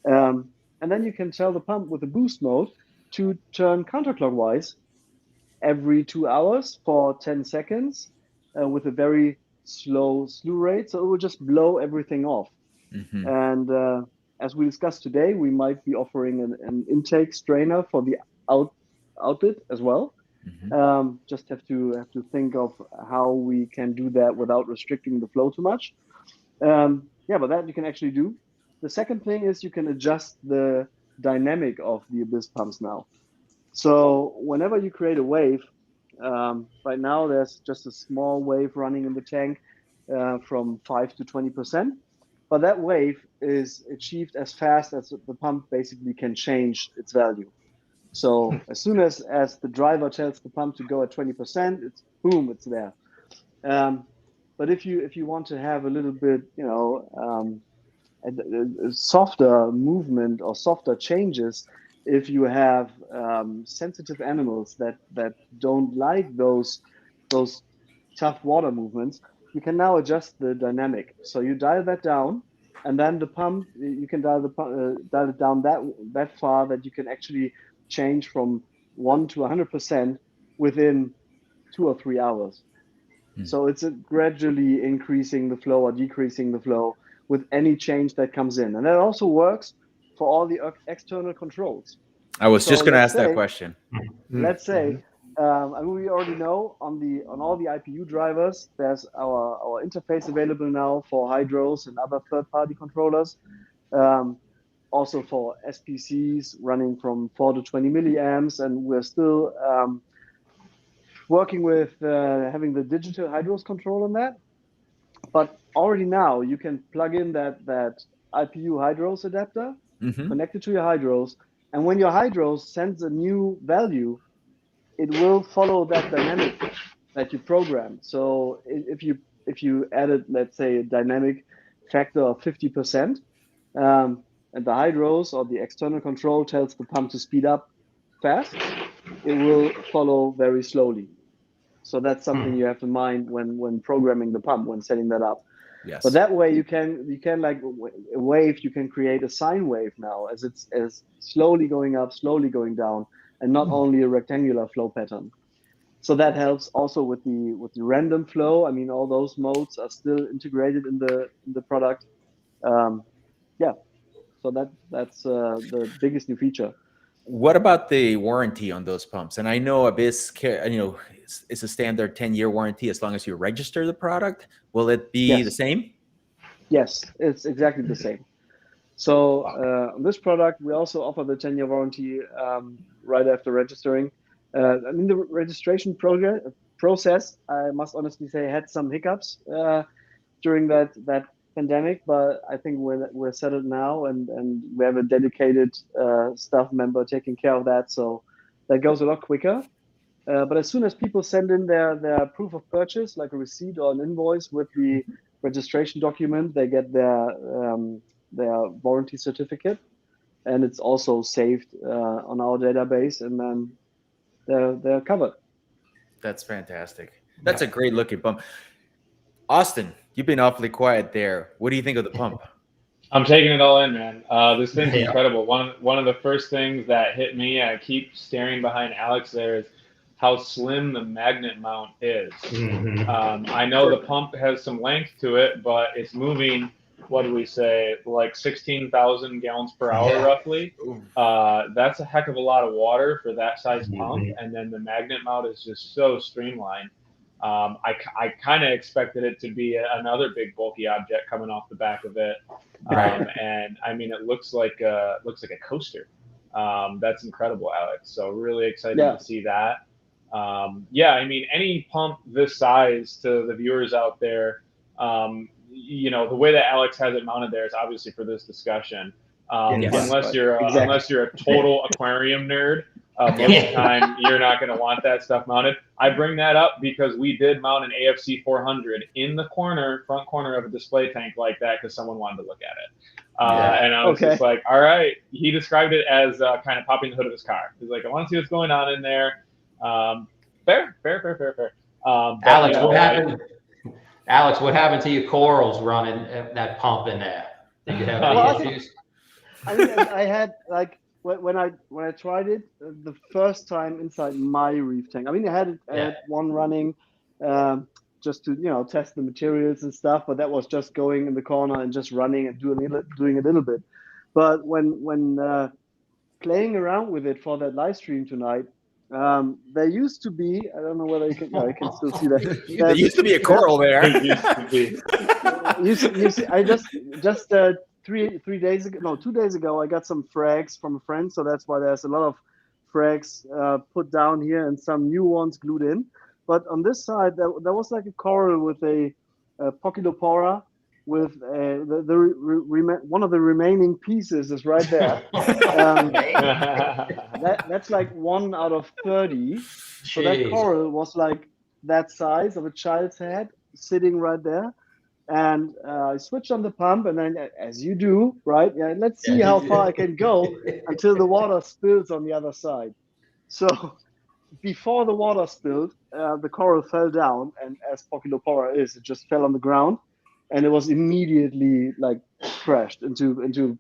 And then you can tell the pump with the boost mode to turn counterclockwise every 2 hours for 10 seconds with a very slow slew rate. So it will just blow everything off. Mm-hmm. And as we discussed today, we might be offering an intake strainer for the outlet as well. Mm-hmm. Just have to think of how we can do that without restricting the flow too much. But that you can actually do. The second thing is you can adjust the dynamic of the Abyzz pumps now. So whenever you create a wave, right now there's just a small wave running in the tank from 5 to 20%. But that wave is achieved as fast as the pump basically can change its value. So as soon as the driver tells the pump to go at 20%, it's boom, it's there. But if you want to have a little bit, a softer movement or softer changes, if you have sensitive animals that don't like those tough water movements, you can now adjust the dynamic. So you dial that down, and then the pump, you can dial it down that far that you can actually change from 1 to 100% within 2 or 3 hours. So it's gradually increasing the flow or decreasing the flow with any change that comes in. And that also works for all the external controls. I was just going to ask that question. Let's say, I mean, we already know on all the IPU drivers, there's our interface available now for hydros and other third-party controllers. Also for SPCs running from 4 to 20 milliamps, and we're still working with having the digital hydros control on that. But already now you can plug in that IPU hydros adapter, connect it to your hydros, and when your hydros sends a new value, it will follow that dynamic that you programmed. So if you added, let's say, a dynamic factor of 50%, and the hydros or the external control tells the pump to speed up fast, it will follow very slowly. So that's something you have in mind when programming the pump, when setting that up. Yes. But that way you can like a wave, you can create a sine wave now as it's slowly going up, slowly going down, and not only a rectangular flow pattern. So that helps also with the random flow. I mean, all those modes are still integrated in the product. Yeah. So that's the biggest new feature. What about the warranty on those pumps? And I know Abyzz, it's a standard 10-year warranty as long as you register the product. Will it be the same? Yes, it's exactly the same. So on this product, we also offer the 10-year warranty right after registering. I mean, the registration process, I must honestly say, had some hiccups during that pandemic, but I think we're settled now, and we have a dedicated staff member taking care of that, so that goes a lot quicker. But as soon as people send in their proof of purchase, like a receipt or an invoice with the registration document, they get their warranty certificate, and it's also saved on our database, and then they're covered. That's fantastic. That's a great looking pump. Austin, you've been awfully quiet there. What do you think of the pump? I'm taking it all in, man. This thing's incredible. One of the first things that hit me, I keep staring behind Alex there, is how slim the magnet mount is. I know the pump has some length to it, but it's moving, what do we say, like 16,000 gallons per hour roughly. That's a heck of a lot of water for that size pump, and then the magnet mount is just so streamlined. I kind of expected it to be another big bulky object coming off the back of it, and I mean, it looks like a coaster. That's incredible, Alex. So really excited to see that. Yeah, I mean, any pump this size, to the viewers out there, you know, the way that Alex has it mounted there is obviously for this discussion. Unless you're a total aquarium nerd, most of the time you're not going to want that stuff mounted. I bring that up because we did mount an AFC 400 in the front corner of a display tank like that because someone wanted to look at it. And I was just like, all right. He described it as kind of popping the hood of his car. He's like, I want to see what's going on in there. Fair. Alex, what happened? Alex, what happened to your corals running that pump in there? Did you have any issues? I mean, I had like when I tried it the first time inside my reef tank. I mean, I had one running just to test the materials and stuff, but that was just going in the corner and just running and doing a little bit. But when playing around with it for that live stream tonight, there used to be, I don't know whether you can still see that. There used to be a coral there. you see, I just 2 days ago, I got some frags from a friend, so that's why there's a lot of frags put down here and some new ones glued in. But on this side, there was like a coral with a Pochilopora with one of the remaining pieces is right there. That's like 1 out of 30. So that coral was like that size of a child's head sitting right there. And I switched on the pump, and then, as you do, right? Yeah, let's see how far I can go until the water spills on the other side. So before the water spilled, the coral fell down, and as Pochilopora is, it just fell on the ground, and it was immediately like crashed into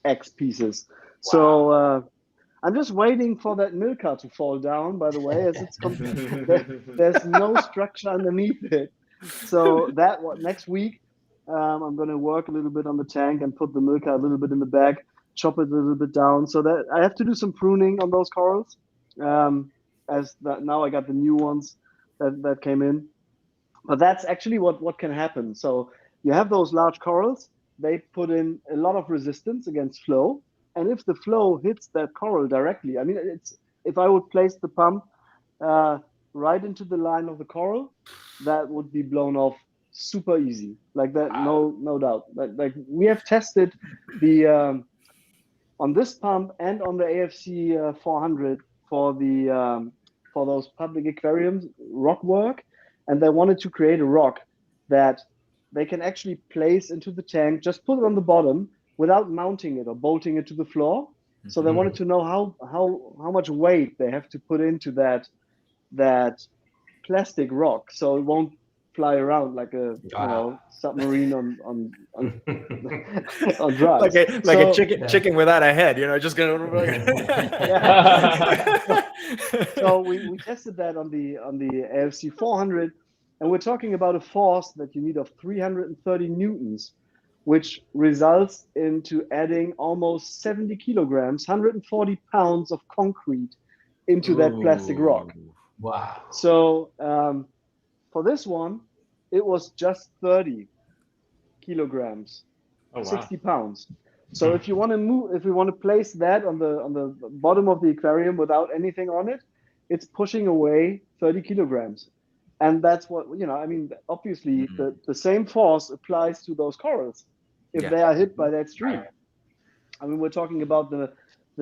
X pieces. Wow. So I'm just waiting for that milker to fall down. By the way, as it's there's no structure underneath it. So next week, I'm going to work a little bit on the tank and put the milker a little bit in the back, chop it a little bit down, so that I have to do some pruning on those corals. Now I got the new ones that came in, but that's actually what can happen. So you have those large corals; they put in a lot of resistance against flow, and if the flow hits that coral directly, I mean, if I would place the pump right into the line of the coral, that would be blown off super easy, like that. No doubt. Like we have tested the on this pump and on the AFC 400 for the for those public aquariums rock work, and they wanted to create a rock that they can actually place into the tank, just put it on the bottom without mounting it or bolting it to the floor. So they wanted to know how much weight they have to put into that plastic rock, so it won't fly around like a submarine on drugs. like a chicken without a head, just gonna. So we tested that on the AFC 400, and we're talking about a force that you need of 330 newtons, which results into adding almost 70 kilograms, 140 pounds of concrete into that plastic rock. Wow. So for this one, it was just 30 kilograms, 60 pounds. So if you want to move, if we want to place that on the bottom of the aquarium without anything on it, it's pushing away 30 kilograms. And that's what, I mean, obviously the same force applies to those corals if they are hit by that stream. I mean, we're talking about the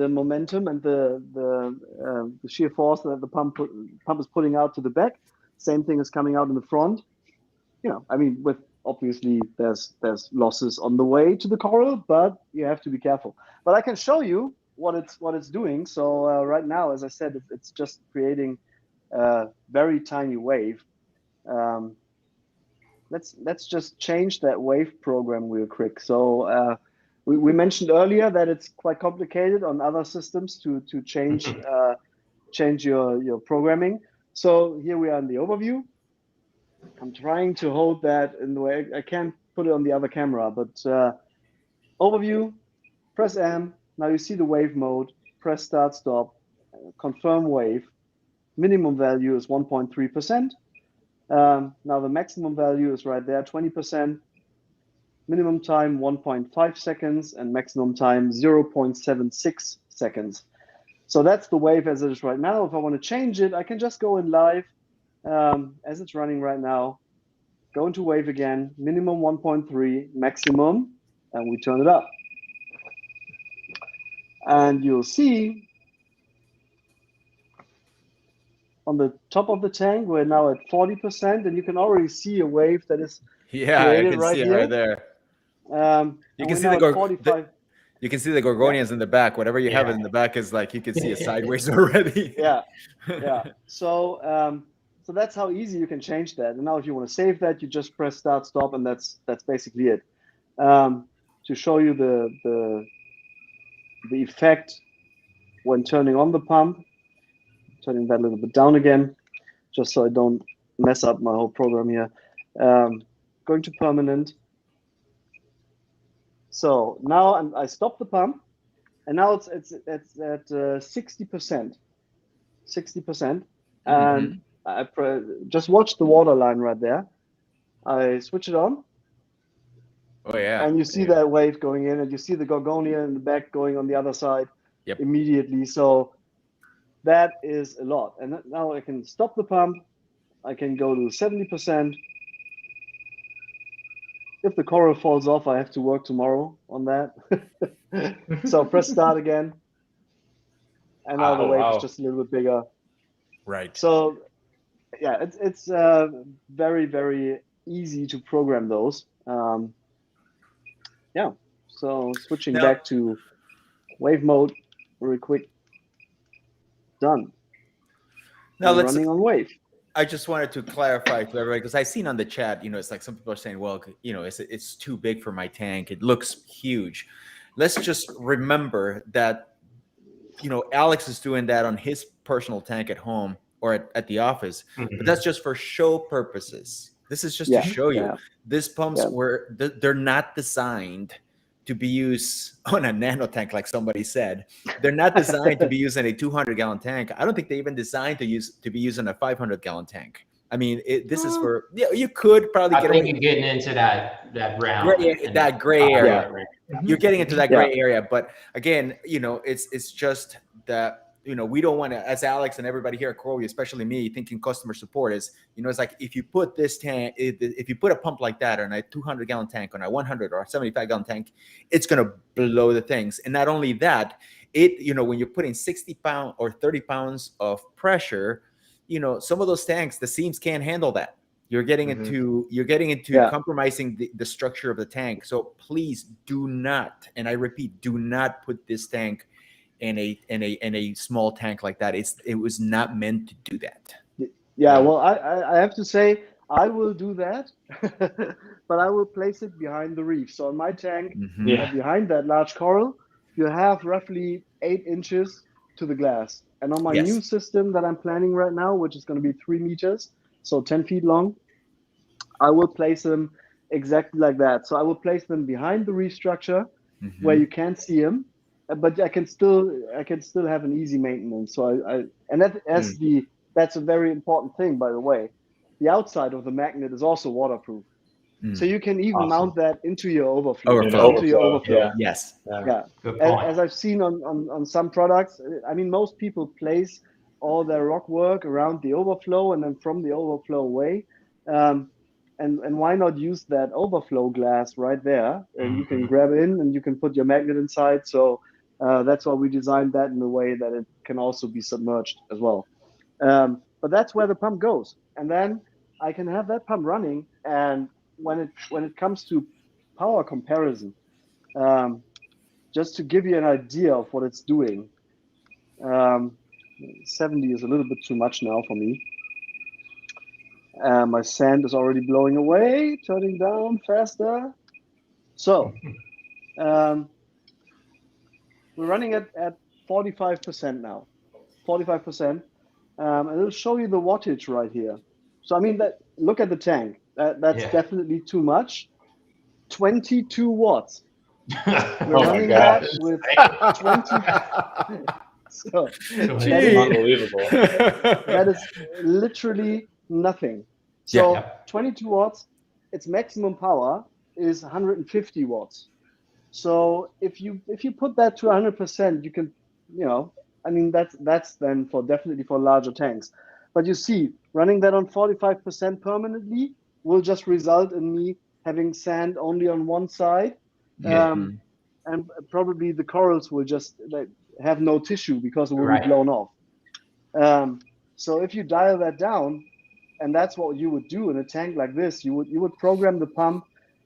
momentum and the shear force that the pump is putting out to the back. Same thing is coming out in the front. I mean, with obviously there's losses on the way to the coral, but you have to be careful. But I can show you what it's doing. So right now, as I said, it's just creating a very tiny wave. Let's just change that wave program real quick. So we mentioned earlier that it's quite complicated on other systems to change change your programming. So here we are in the overview. I'm trying to hold that in the way I can't put it on the other camera, but overview, press M. Now you see the wave mode. Press start stop, confirm wave. Minimum value is 1.3%. Now the maximum value is right there, 20%. Minimum time 1.5 seconds and maximum time 0.76 seconds. So that's the wave as it is right now. If I want to change it, I can just go in live as it's running right now. Go into wave again, minimum 1.3, maximum, and we turn it up. And you'll see on the top of the tank, we're now at 40%, and you can already see a wave that is created right here. Right there. You can see you can see the gorgonians in the back. Whatever you have in the back is like you can see it sideways already. Yeah. So so that's how easy you can change that. And now if you want to save that, you just press start stop, and that's basically it. To show you the effect when turning on the pump, turning that a little bit down again, just so I don't mess up my whole program here. Going to permanent. So now I stop the pump, and now it's at 60%. 60%, and I just watch the water line right there. I switch it on. Oh yeah. And you see that wave going in, and you see the gorgonia in the back going on the other side immediately. So that is a lot. And now I can stop the pump. I can go to 70%. If the coral falls off, I have to work tomorrow on that. So press start again. And now the wave is just a little bit bigger. Right. So yeah, it's very, very easy to program those. Yeah. So switching back to wave mode, very quick. Done. Now let's running on wave. I just wanted to clarify to everybody, because I've seen on the chat, it's like some people are saying, well, it's too big for my tank. It looks huge. Let's just remember that, Alex is doing that on his personal tank at home or at the office, but that's just for show purposes. This is just to show you. These pumps they're not designed to be used on a nano tank, like somebody said. They're not designed to be used in a 200-gallon tank. I don't think they even designed to be used in a 500-gallon tank. I mean, this is for you could probably I think you're getting into that brown, that gray area. You're getting into that gray area, but again, it's just that we don't want to, as Alex and everybody here at Corey, especially me, thinking customer support is, it's like if you put this tank, if you put a pump like that on a 200-gallon tank, on a 100 or 75-gallon tank, it's going to blow the things. And not only that, when you're putting 60 pounds or 30 pounds of pressure, some of those tanks, the seams can't handle that. You're getting into compromising the structure of the tank. So please do not, and I repeat, do not put this tank in a small tank like that. It was not meant to do that. Yeah, well, I have to say I will do that, but I will place it behind the reef. So in my tank, behind that large coral, you have roughly 8 inches to the glass. And on my new system that I'm planning right now, which is going to be 3 meters, so 10 feet long, I will place them exactly like that. So I will place them behind the reef structure where you can't see them, but I can still have an easy maintenance. So that's a very important thing, by the way. The outside of the magnet is also waterproof. So you can even mount that into your overflow. Yeah. Yes. Yeah. Good point. As I've seen on some products, I mean, most people place all their rock work around the overflow and then from the overflow away. And why not use that overflow glass right there? And you can grab in and you can put your magnet inside. So that's why we designed that in a way that it can also be submerged as well. But that's where the pump goes. And then I can have that pump running. And when it comes to power comparison, just to give you an idea of what it's doing, 70 is a little bit too much now for me. My sand is already blowing away, turning down faster. So we're running at 45% now, 45%. And it'll show you the wattage right here. So I mean, look at the tank. That's definitely too much. 22 watts. We're running that with 20. So unbelievable. That is literally nothing. So 22 watts, its maximum power is 150 watts. So if you put that to 100%, you can, I mean, that's then definitely for larger tanks. But you see, running that on 45% permanently will just result in me having sand only on one side. And probably the corals will just have no tissue because it will be blown off. So if you dial that down, and that's what you would do in a tank like this, you would program the pump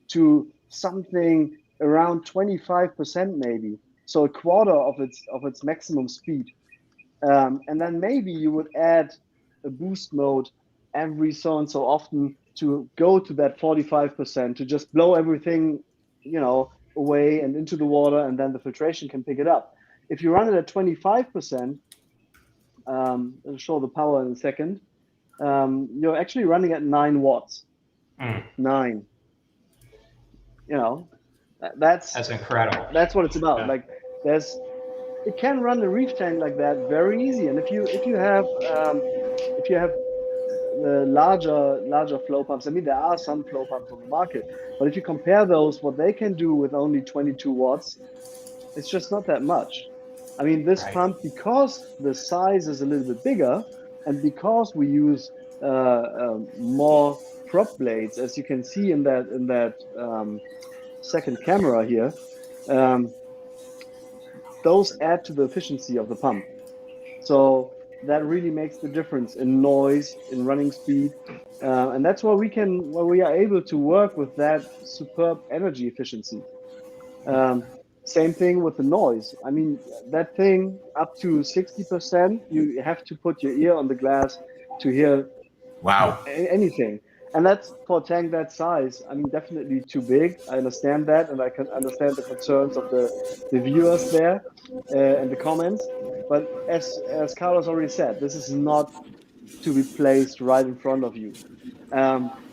to something around 25% maybe, so a quarter of its maximum speed, and then maybe you would add a boost mode every so and so often to go to that 45% to just blow everything, away and into the water, and then the filtration can pick it up. If you run it at 25%, I'll show the power in a second. You're actually running at 9 watts. 9. That's incredible. That's what it's about. Yeah. Like it can run the reef tank like that very easy. And if you have the larger flow pumps, I mean, there are some flow pumps on the market, but if you compare those, what they can do with only 22 watts, it's just not that much. I mean, this pump, because the size is a little bit bigger, and because we use more prop blades, as you can see in that second camera here, those add to the efficiency of the pump. So that really makes the difference in noise, in running speed, and that's where we are able to work with that superb energy efficiency. Same thing with the noise. I mean, that thing up to 60%, you have to put your ear on the glass to hear anything. And that's for a tank that size. I mean, definitely too big. I understand that, and I can understand the concerns of the viewers there and the comments. But as Carlos already said, this is not to be placed right in front of you.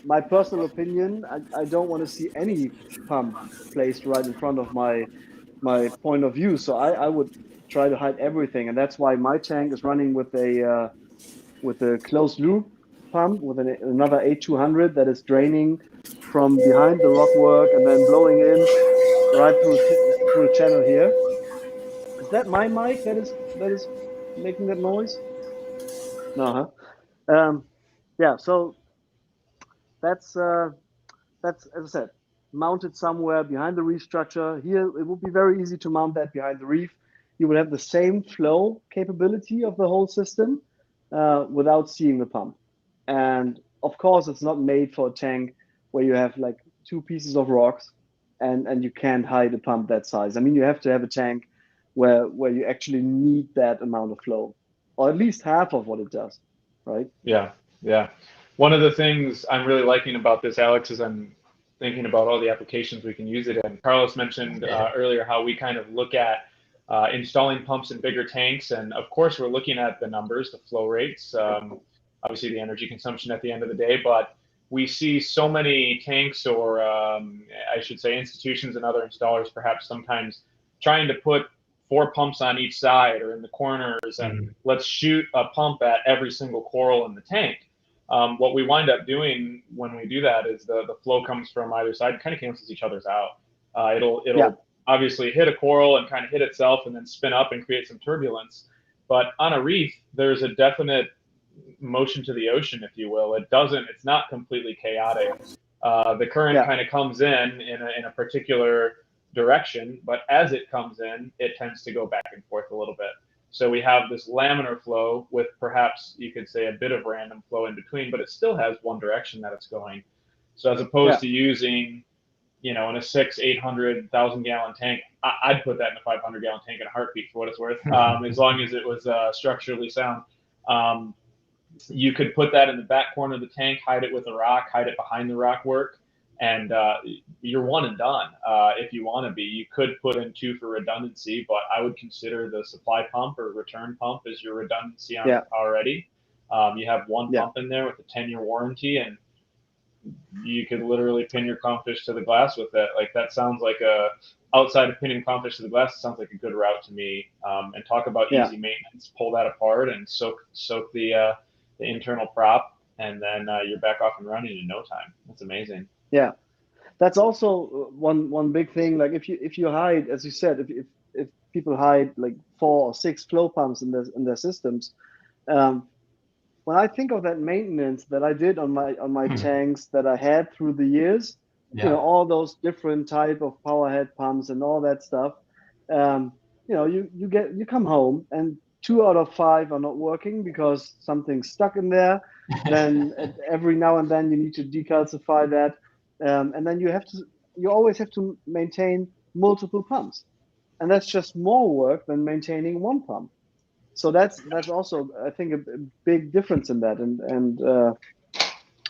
My personal opinion, I don't want to see any pump placed right in front of my point of view. So I would try to hide everything, and that's why my tank is running with a closed loop pump with another 8200 that is draining from behind the rock work and then blowing in right through the channel here. Is that my mic that is making that noise? No, huh? Yeah, so that's as I said, mounted somewhere behind the reef structure. Here, it would be very easy to mount that behind the reef. You would have the same flow capability of the whole system without seeing the pump. And of course, it's not made for a tank where you have like 2 pieces of rocks and you can't hide a pump that size. I mean, you have to have a tank where you actually need that amount of flow, or at least half of what it does, right? Yeah, yeah. One of the things I'm really liking about this, Alex, is I'm thinking about all the applications we can use it in. Carlos mentioned earlier how we kind of look at installing pumps in bigger tanks, and of course we're looking at the numbers, the flow rates, obviously the energy consumption at the end of the day, but we see so many tanks, or I should say institutions and other installers perhaps sometimes trying to put 4 pumps on each side or in the corners, and let's shoot a pump at every single coral in the tank. What we wind up doing when we do that is the flow comes from either side, kind of cancels each other's out. It'll obviously hit a coral and kind of hit itself and then spin up and create some turbulence. But on a reef, there's a definite motion to the ocean, if you will. It's not completely chaotic. The current kind of comes in a particular direction, but as it comes in, it tends to go back and forth a little bit. So we have this laminar flow with perhaps you could say a bit of random flow in between, but it still has one direction that it's going. So as opposed to using, in a 600-800,000 gallon tank, I'd put that in a 500-gallon tank in a heartbeat for what it's worth, as long as it was structurally sound. You could put that in the back corner of the tank, hide it with a rock, hide it behind the rock work, and you're one and done if you want to be. You could put in 2 for redundancy, but I would consider the supply pump or return pump as your redundancy on it already. You have 1 pump in there with a 10-year warranty, and you could literally pin your clownfish to the glass with it. Like that sounds like outside of pinning clownfish to the glass, it sounds like a good route to me. And talk about easy maintenance, pull that apart and soak the internal prop, and then you're back off and running in no time. That's amazing. Yeah, that's also one big thing. Like if you hide, as you said, if people hide like 4 or 6 flow pumps in their systems, when I think of that maintenance that I did on my tanks that I had through the years, all those different type of power head pumps and all that stuff, you come home and 2 out of 5 are not working because something's stuck in there. Then every now and then you need to decalcify that. And then you always have to maintain multiple pumps, and that's just more work than maintaining 1 pump. So that's also, I think, a big difference in that. And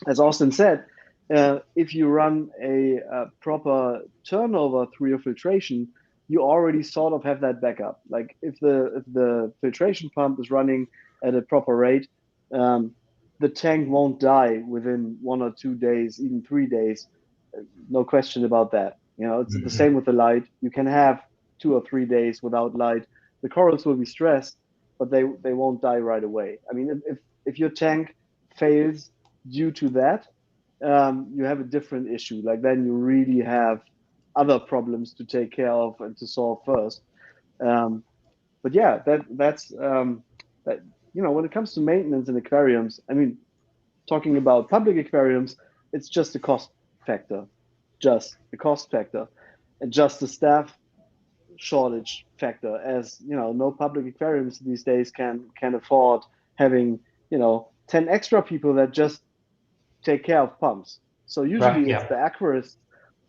as Austin said, if you run a proper turnover through your filtration, you already sort of have that backup. Like if the filtration pump is running at a proper rate, the tank won't die within 1 or 2 days, even 3 days. No question about that. It's the same with the light. You can have 2 or 3 days without light. The corals will be stressed, but they won't die right away. I mean, if your tank fails due to that, you have a different issue. Like then you really have other problems to take care of and to solve first. But yeah, that's when it comes to maintenance in aquariums, I mean, talking about public aquariums, it's just a cost factor, and just the staff shortage factor. As no public aquariums these days can afford having 10 extra people that just take care of pumps. So usually it's the aquarists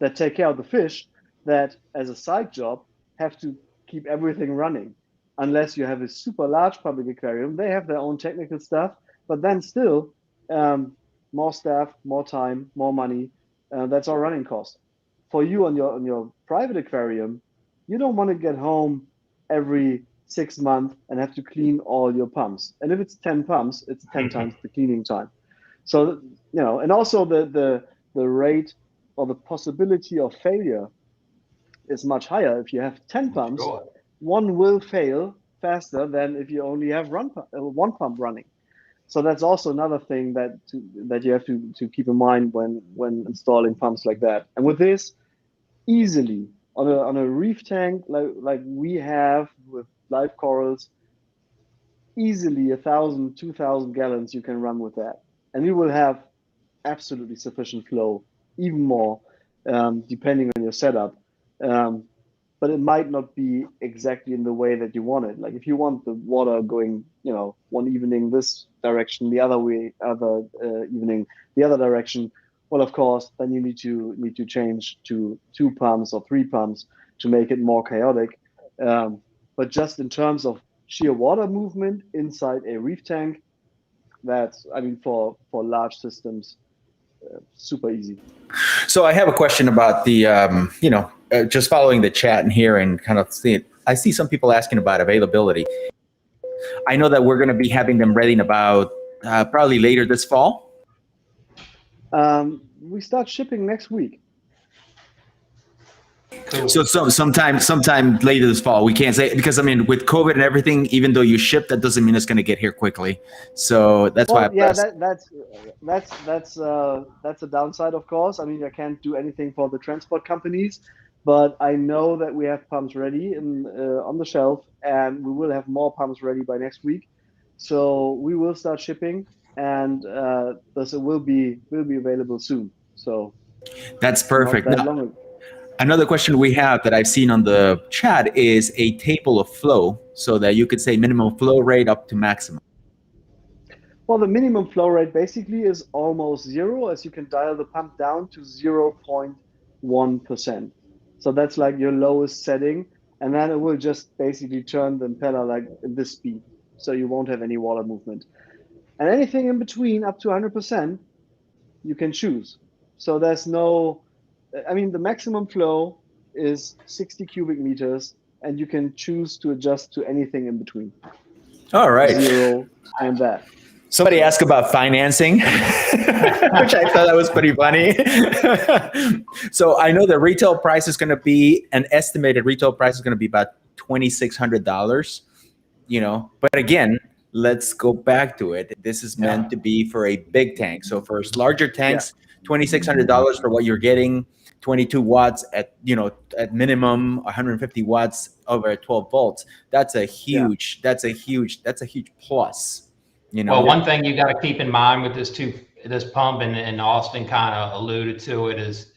that take care of the fish that, as a side job, have to keep everything running. Unless you have a super large public aquarium, they have their own technical stuff, but then still more staff, more time, more money. That's our running cost. For you on your private aquarium, you don't want to get home every 6 months and have to clean all your pumps. And if it's 10 pumps, it's 10 times the cleaning time. So and also the rate or the possibility of failure is much higher. If you have 10 pumps, one will fail faster than if you only have 1 pump running. So that's also another thing that you have to keep in mind when installing pumps like that. And with this, easily on a reef tank like we have with live corals, easily 1,000, 2,000 gallons you can run with that, and you will have absolutely sufficient flow, even more, depending on your setup. But it might not be exactly in the way that you want it. Like if you want the water going, one evening this direction, the other way, evening the other direction. Well, of course, then you need to change to 2 pumps or 3 pumps to make it more chaotic. But just in terms of sheer water movement inside a reef tank, that's, I mean, for large systems, super easy. So I have a question about the, just following the chat in here and kind of see it. I see some people asking about availability. I know that we're going to be having them ready in about probably later this fall. We start shipping next week. Cool. So sometime later this fall. We can't say, because I mean, with COVID and everything, even though you ship, that doesn't mean it's going to get here quickly. So that's why. Yeah, that's a downside, of course. I mean, I can't do anything for the transport companies, but I know that we have pumps ready on the shelf, and we will have more pumps ready by next week. So we will start shipping, and thus it will be available soon. So that's perfect. not that Now, long. another question we have that I've seen on the chat is a table of flow, so that you could say minimum flow rate up to maximum. Well, the minimum flow rate basically is almost 0, as you can dial the pump down to 0.1%. So that's like your lowest setting, and then it will just basically turn the impeller like this speed, so you won't have any water movement. And anything in between up to 100%, you can choose. So there's no, I mean, the maximum flow is 60 cubic meters, and you can choose to adjust to anything in between. All right. 0 and that. Somebody asked about financing, which I thought that was pretty funny. So I know the retail price is going to be, an estimated retail price is going to be about $2,600, but again, let's go back to it. This is meant to be for a big tank. So for larger tanks, $2,600 for what you're getting, 22 watts at minimum, 150 watts over at 12 volts. That's a huge plus. Well, one thing you got to keep in mind with this pump, and Austin kind of alluded to it, is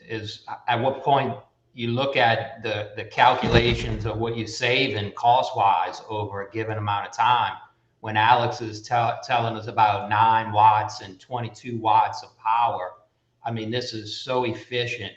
at what point you look at the calculations of what you save in cost wise over a given amount of time. When Alex is telling us about 9 watts and 22 watts of power, I mean, this is so efficient.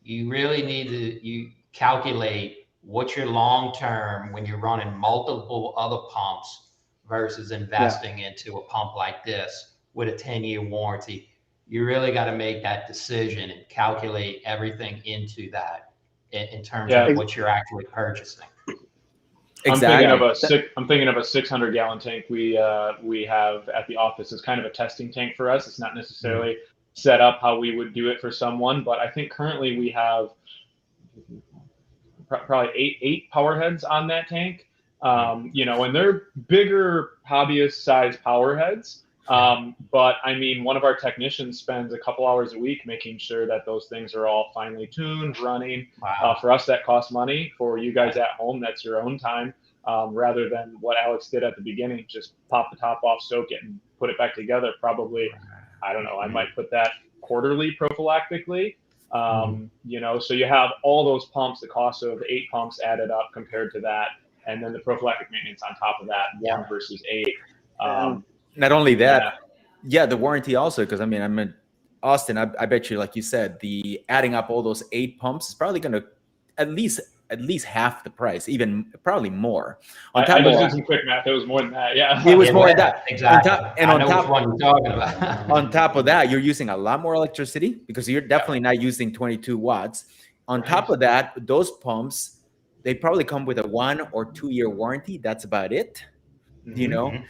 You really need to calculate what's your long term when you're running multiple other pumps versus investing into a pump like this with a 10-year warranty. You really got to make that decision and calculate everything into that in terms of what you're actually purchasing. Exactly. I'm thinking of a 600-gallon tank we have at the office. It's kind of a testing tank for us. It's not necessarily set up how we would do it for someone, but I think currently we have probably eight power heads on that tank. And they're bigger hobbyist size power heads. But I mean, one of our technicians spends a couple hours a week making sure that those things are all finely tuned, running. Wow. For us, that costs money. For you guys at home, that's your own time, rather than what Alex did at the beginning, just pop the top off, soak it, and put it back together. Probably, I don't know, I might put that quarterly prophylactically. So you have all those pumps, the cost of 8 pumps added up compared to that. And then the prophylactic maintenance on top of that, 1 versus 8. Not only that, the warranty also, because I mean, Austin, I bet you, like you said, the adding up all those 8 pumps is probably going to at least half the price, even probably more. I just did some quick math. It was more than that. Yeah, it was more than that. Exactly. On top of that, you're using a lot more electricity, because you're definitely not using 22 watts. On top of that, those pumps, they probably come with a 1 or 2 year warranty. That's about it.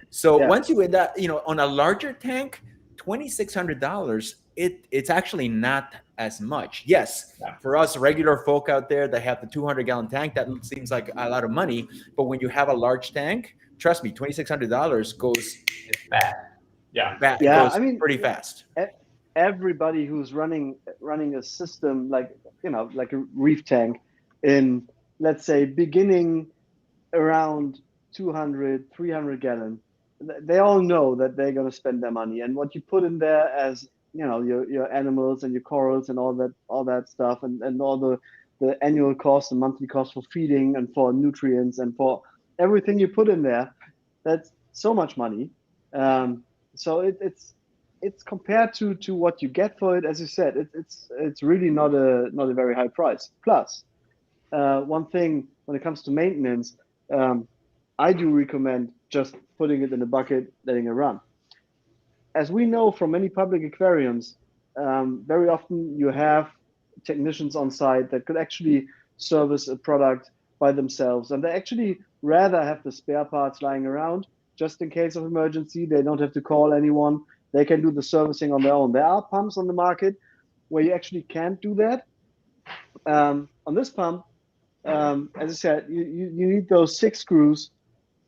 So once you hit that, on a larger tank, $2,600, it's actually not as much. Yes, for us regular folk out there that have the 200-gallon tank, that seems like a lot of money. But when you have a large tank, trust me, $2,600 goes fast. Goes pretty fast. Everybody who's running a system like a reef tank in, let's say, beginning around 200, 300 gallon, they all know that they're going to spend their money, and what you put in there as your animals and your corals and all that stuff, and all the annual cost, the monthly cost for feeding and for nutrients and for everything you put in there, that's so much money. So it's compared to what you get for it, as you said, it's really not a very high price. Plus, one thing when it comes to maintenance, I do recommend just putting it in a bucket, letting it run. As we know from many public aquariums, very often you have technicians on site that could actually service a product by themselves, and they actually rather have the spare parts lying around just in case of emergency. They don't have to call anyone. They can do the servicing on their own. There are pumps on the market where you actually can't do that. On this pump, as I said, you need those 6 screws,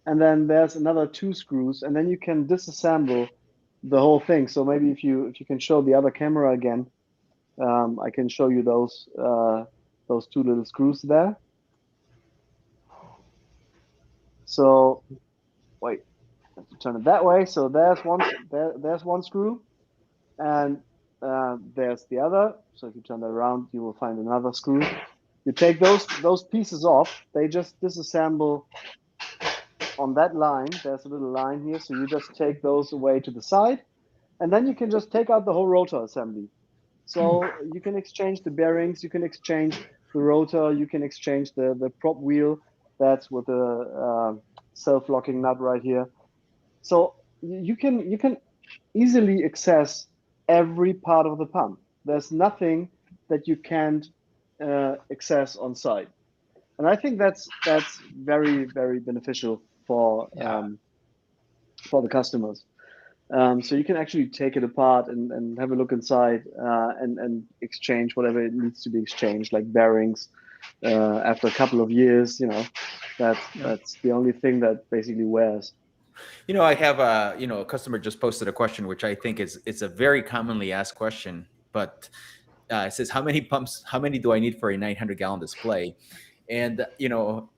and then there's another 2 screws, and then you can disassemble the whole thing. So maybe if you can show the other camera again, I can show you those 2 little screws there. So wait, I have to turn it that way. So there's one screw, and there's the other. So if you turn that around, you will find another screw. You take those pieces off. They just disassemble on that line. There's a little line here, so you just take those away to the side, and then you can just take out the whole rotor assembly. So you can exchange the bearings, you can exchange the rotor, you can exchange the prop wheel. That's with the self-locking nut right here. So you can easily access every part of the pump. There's nothing that you can't access on site, and I think that's very, very beneficial for the customers. So you can actually take it apart and have a look inside, and exchange whatever it needs to be exchanged, like bearings. After a couple of years, that's the only thing that basically wears. I have a customer just posted a question, which I think it's a very commonly asked question, but it says, how many do I need for a 900-gallon display? And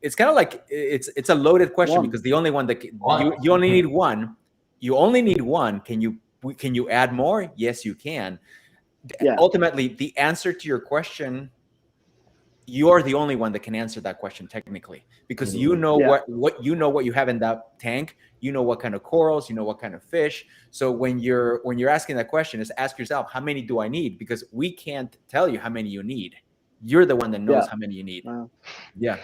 it's kind of like it's a loaded question, because the only one that you only need one. You only need one. Can you add more? Yes, you can. Yeah. Ultimately, the answer to your question, you're the only one that can answer that question technically, because you know what you have in that tank. You know what kind of corals, you know what kind of fish. So when you're asking that question, is ask yourself, how many do I need? Because we can't tell you how many you need. You're the one that knows how many you need. Yeah.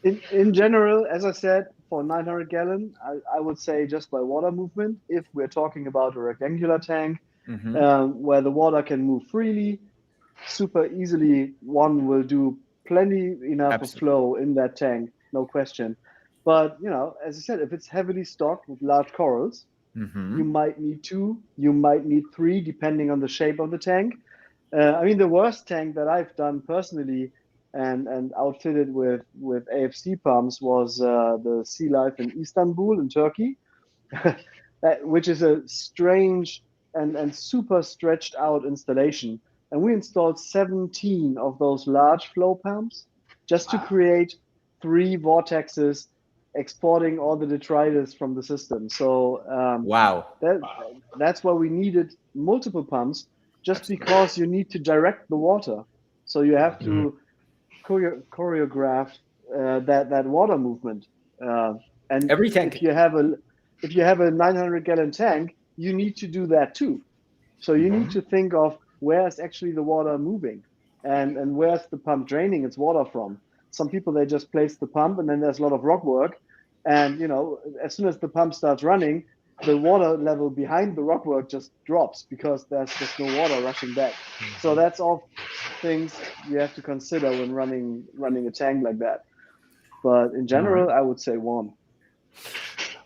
In general, as I said, for 900 gallon, I would say just by water movement, if we're talking about a rectangular tank, where the water can move freely, super easily, one will do plenty enough of flow in that tank, no question. But, as I said, if it's heavily stocked with large corals, you might need 2, you might need 3, depending on the shape of the tank. I mean, the worst tank that I've done personally and outfitted with AFC pumps was the Sea Life in Istanbul in Turkey, which is a strange and super stretched out installation. And we installed 17 of those large flow pumps just to create 3 vortexes exporting all the detritus from the system. So that's why we needed multiple pumps, just because you need to direct the water. So you have to choreograph that water movement. And every tank, if you have a 900-gallon tank, you need to do that too. So you need to think of where's actually the water moving, and where's the pump draining its water from. Some people, they just place the pump, and then there's a lot of rock work, and as soon as the pump starts running, the water level behind the rock work just drops because there's just no water rushing back. So that's all things you have to consider when running a tank like that. But in general, I would say 1.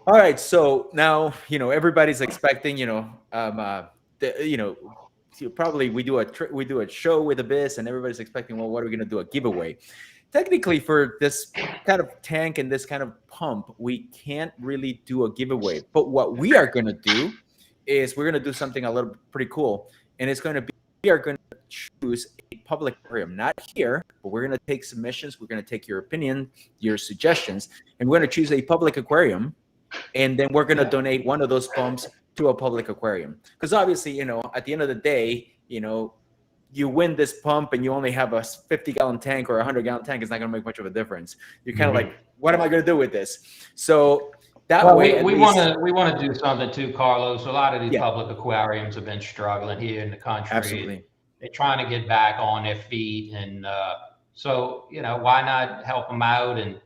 All right. So now everybody's expecting probably we do a show with Abyzz, and everybody's expecting, well, what are we going to do, a giveaway? Technically, for this kind of tank and this kind of pump, we can't really do a giveaway. But what we are going to do is we're going to do something a little pretty cool, and it's going to be, we are going to choose a public aquarium, not here, but we're going to take submissions. We're going to take your opinion, your suggestions, and we're going to choose a public aquarium and then we're going to Yeah. donate one of those pumps to a public aquarium. Because obviously, you know, at the end of the day, you know, you win this pump and you only have a 50-gallon tank or a 100-gallon tank, it's not going to make much of a difference. You're kind of like, what am I going to do with this? So that Well, way, we want to do something too, Carlos. A lot of these Yeah. public aquariums have been struggling here in the country. Absolutely. They're trying to get back on their feet, and so you know, why not help them out and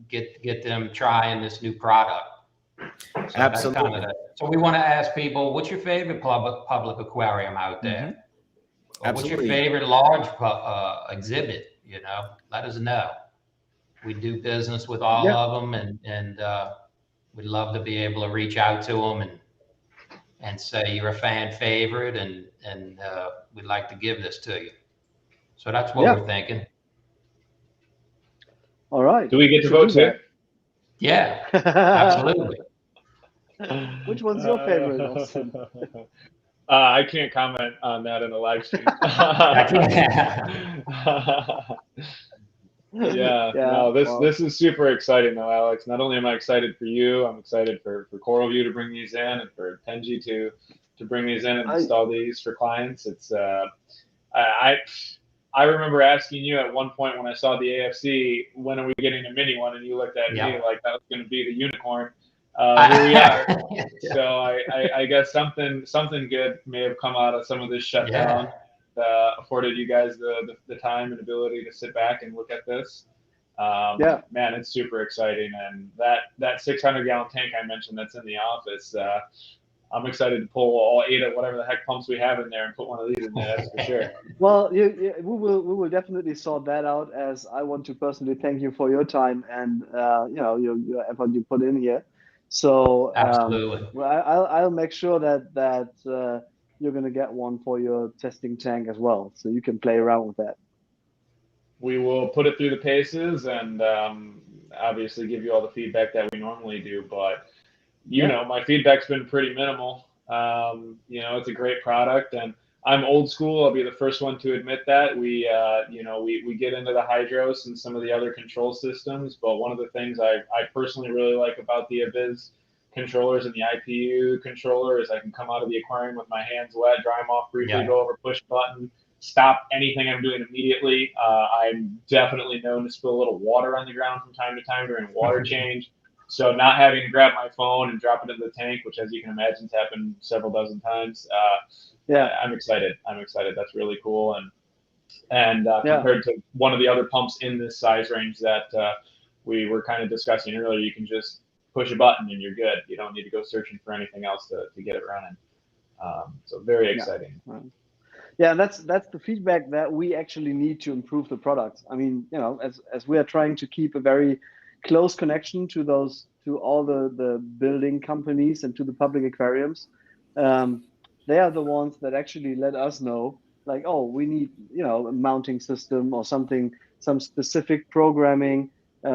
get them trying this new product? So Absolutely. That's kind of so we want to ask people, what's your favorite public aquarium out there? Or what's your Absolutely. favorite large exhibit? You know, let us know. We do business with all of them, and we'd love to be able to reach out to them and say you're a fan favorite, and we'd like to give this to you. So that's what we're thinking. All right. Do we get to vote too? Yeah, absolutely. Which one's your favorite, Austin? I can't comment on that in the live stream. No, this is super exciting though, Alex. Not only am I excited for you, I'm excited for CoralView to bring these in, and for Tenji to bring these in and install these for clients. It's I remember asking you at one point when I saw the AFC, when are we getting a mini one? And you looked at me like that was going to be the unicorn. Here we are. So I guess something good may have come out of some of this shutdown. Afforded you guys the time and ability to sit back and look at this. Man, it's super exciting. And that 600-gallon tank I mentioned that's in the office, I'm excited to pull all 8 of whatever the heck pumps we have in there and put one of these in there. That's for sure. Well, we will definitely sort that out, as I want to personally thank you for your time and you know, your effort you put in here. So absolutely. I'll make sure that you're going to get one for your testing tank as well, so you can play around with that. We will put it through the paces and obviously give you all the feedback that we normally do. But you know, my feedback's been pretty minimal. You know, it's a great product, and I'm old school. I'll be the first one to admit that. We get into the hydros and some of the other control systems, but one of the things I personally really like about the Abyzz controllers and the IPU controller is I can come out of the aquarium with my hands wet, dry them off briefly, go over, push button, stop anything I'm doing immediately. I'm definitely known to spill a little water on the ground from time to time during water change. So not having to grab my phone and drop it in the tank, which, as you can imagine, has happened several dozen times. I'm excited. That's really cool. And compared to one of the other pumps in this size range that we were kind of discussing earlier, you can just push a button and you're good. You don't need to go searching for anything else to get it running. So very exciting. Yeah, and that's the feedback that we actually need to improve the product. I mean, you know, as we are trying to keep a very close connection to all the building companies and to the public aquariums, they are the ones that actually let us know, like, oh, we need, you know, a mounting system or something, some specific programming.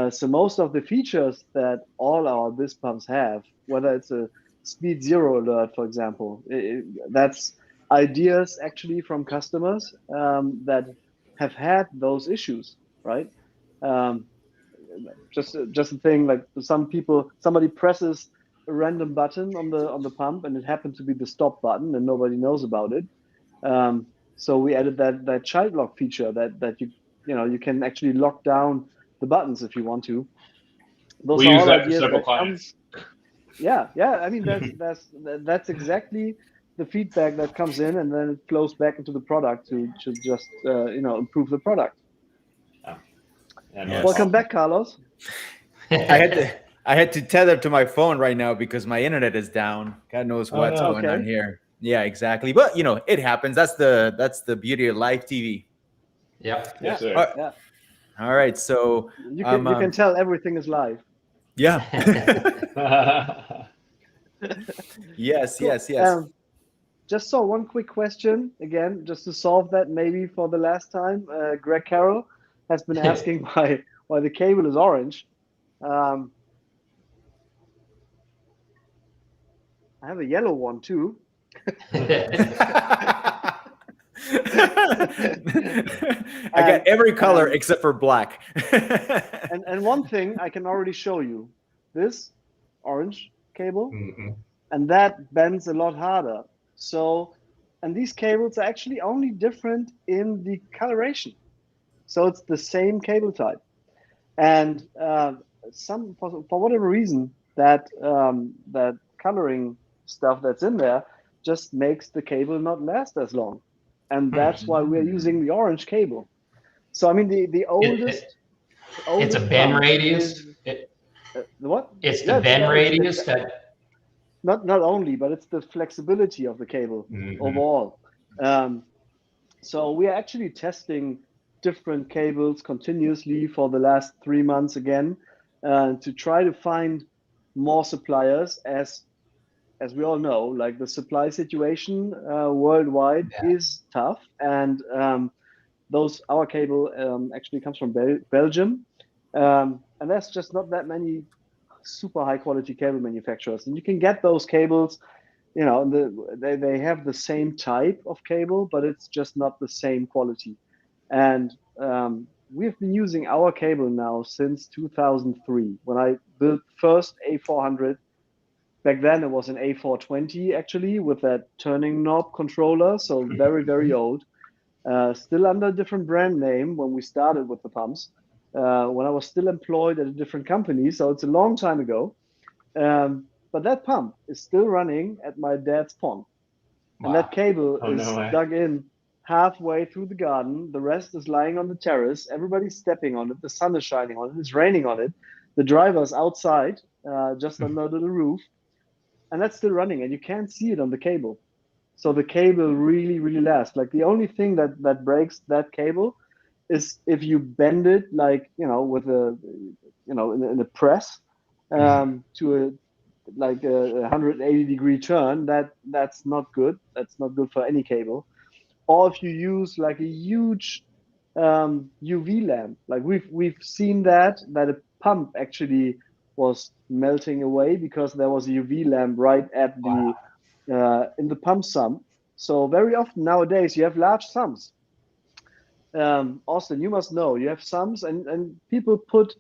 So most of the features that all our Abyzz pumps have, whether it's a speed zero alert, for example, that's ideas actually from customers that have had those issues, right? Just a thing, like somebody presses a random button on the pump and it happened to be the stop button and nobody knows about it. So we added that child lock feature that you can actually lock down the buttons if you want to. Those we are use all that for ideas several that clients. Yeah. I mean, that's exactly the feedback that comes in, and then it flows back into the product to just improve the product. Yes. Welcome back, Carlos. I had to tether to my phone right now because my internet is down. God knows what's going on here. Yeah, exactly. But you know, it happens. That's the beauty of live TV. Yep. Yes, sir. Yeah. All right. So you can tell everything is live. Yeah. Yes. Just saw one quick question again, just to solve that maybe for the last time. Greg Carroll has been asking why the cable is orange. I have a yellow one too. I got every color except for black. and one thing I can already show you. This orange cable, Mhm. and that bends a lot harder. So, and these cables are actually only different in the coloration. So it's the same cable type. And for whatever reason, that coloring stuff that's in there just makes the cable not last as long. And that's why we're using the orange cable. So I mean the oldest It's a bend pump radius. is the what? It's the Yeah, bend radius it's that. not only, but it's the flexibility of the cable overall. So we are actually testing different cables continuously for the last 3 months again, to try to find more suppliers. As we all know, like the supply situation worldwide is tough, and our cable actually comes from Belgium, and there's just not that many super high quality cable manufacturers, and you can get those cables. They have the same type of cable, but it's just not the same quality. And we've been using our cable now since 2003, when I built first A400. Back then it was an A420 actually, with that turning knob controller, so very, very old. Still under a different brand name when we started with the pumps, when I was still employed at a different company, so it's a long time ago. But that pump is still running at my dad's pond. And that cable Oh, is no way. dug in halfway through the garden. The rest is lying on the terrace. Everybody's stepping on it. The sun is shining on it. It's raining on it. The driver's outside, just under the little roof. And that's still running. And you can't see it on the cable. So the cable really, really lasts. Like the only thing that breaks that cable is if you bend it, like, with in a press, to a 180-degree turn. That's not good. That's not good for any cable. Or if you use like a huge UV lamp, like we've seen that a pump actually was melting away because there was a UV lamp right at the in the pump sump. So very often nowadays you have large sumps. Austin, you must know, you have sumps, and people put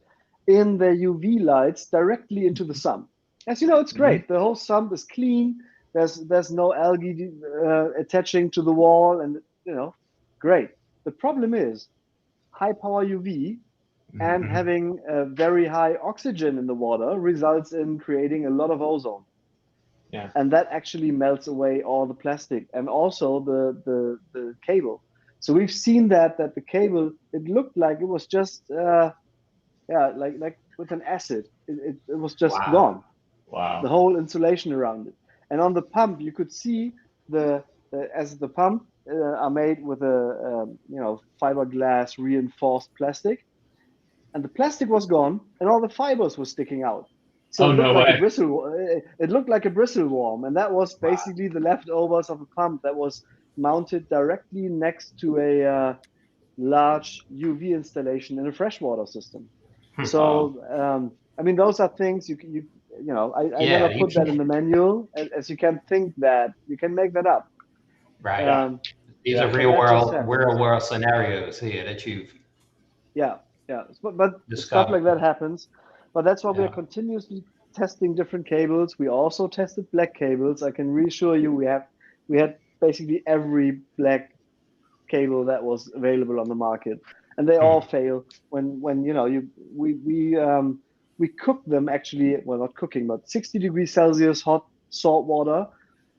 in their UV lights directly into the sump. As you know, it's great. The whole sump is clean. There's no algae attaching to the wall, and great. The problem is high power UV and having a very high oxygen in the water results in creating a lot of ozone. Yeah. And that actually melts away all the plastic and also the cable. So we've seen that the cable, it looked like it was just like with an acid. It was just gone. Wow. The whole insulation around it. And on the pump, you could see as the pump are made with a fiberglass reinforced plastic, and the plastic was gone, and all the fibers were sticking out. So Oh, it looked no like way. a bristle. It looked like a bristle worm, and that was basically the leftovers of a pump that was mounted directly next to a large UV installation in a freshwater system. So I mean, those are things I never put that in the manual, as you can think that you can make that up. Right. These are but real that just world happens. scenarios here that you've Yeah, but stuff like discovered. that happens. But that's why we are Yeah. continuously testing different cables. We also tested black cables. I can reassure you, we had basically every black cable that was available on the market, and they all fail when we cook them, actually, well, not cooking, but 60 degrees Celsius hot salt water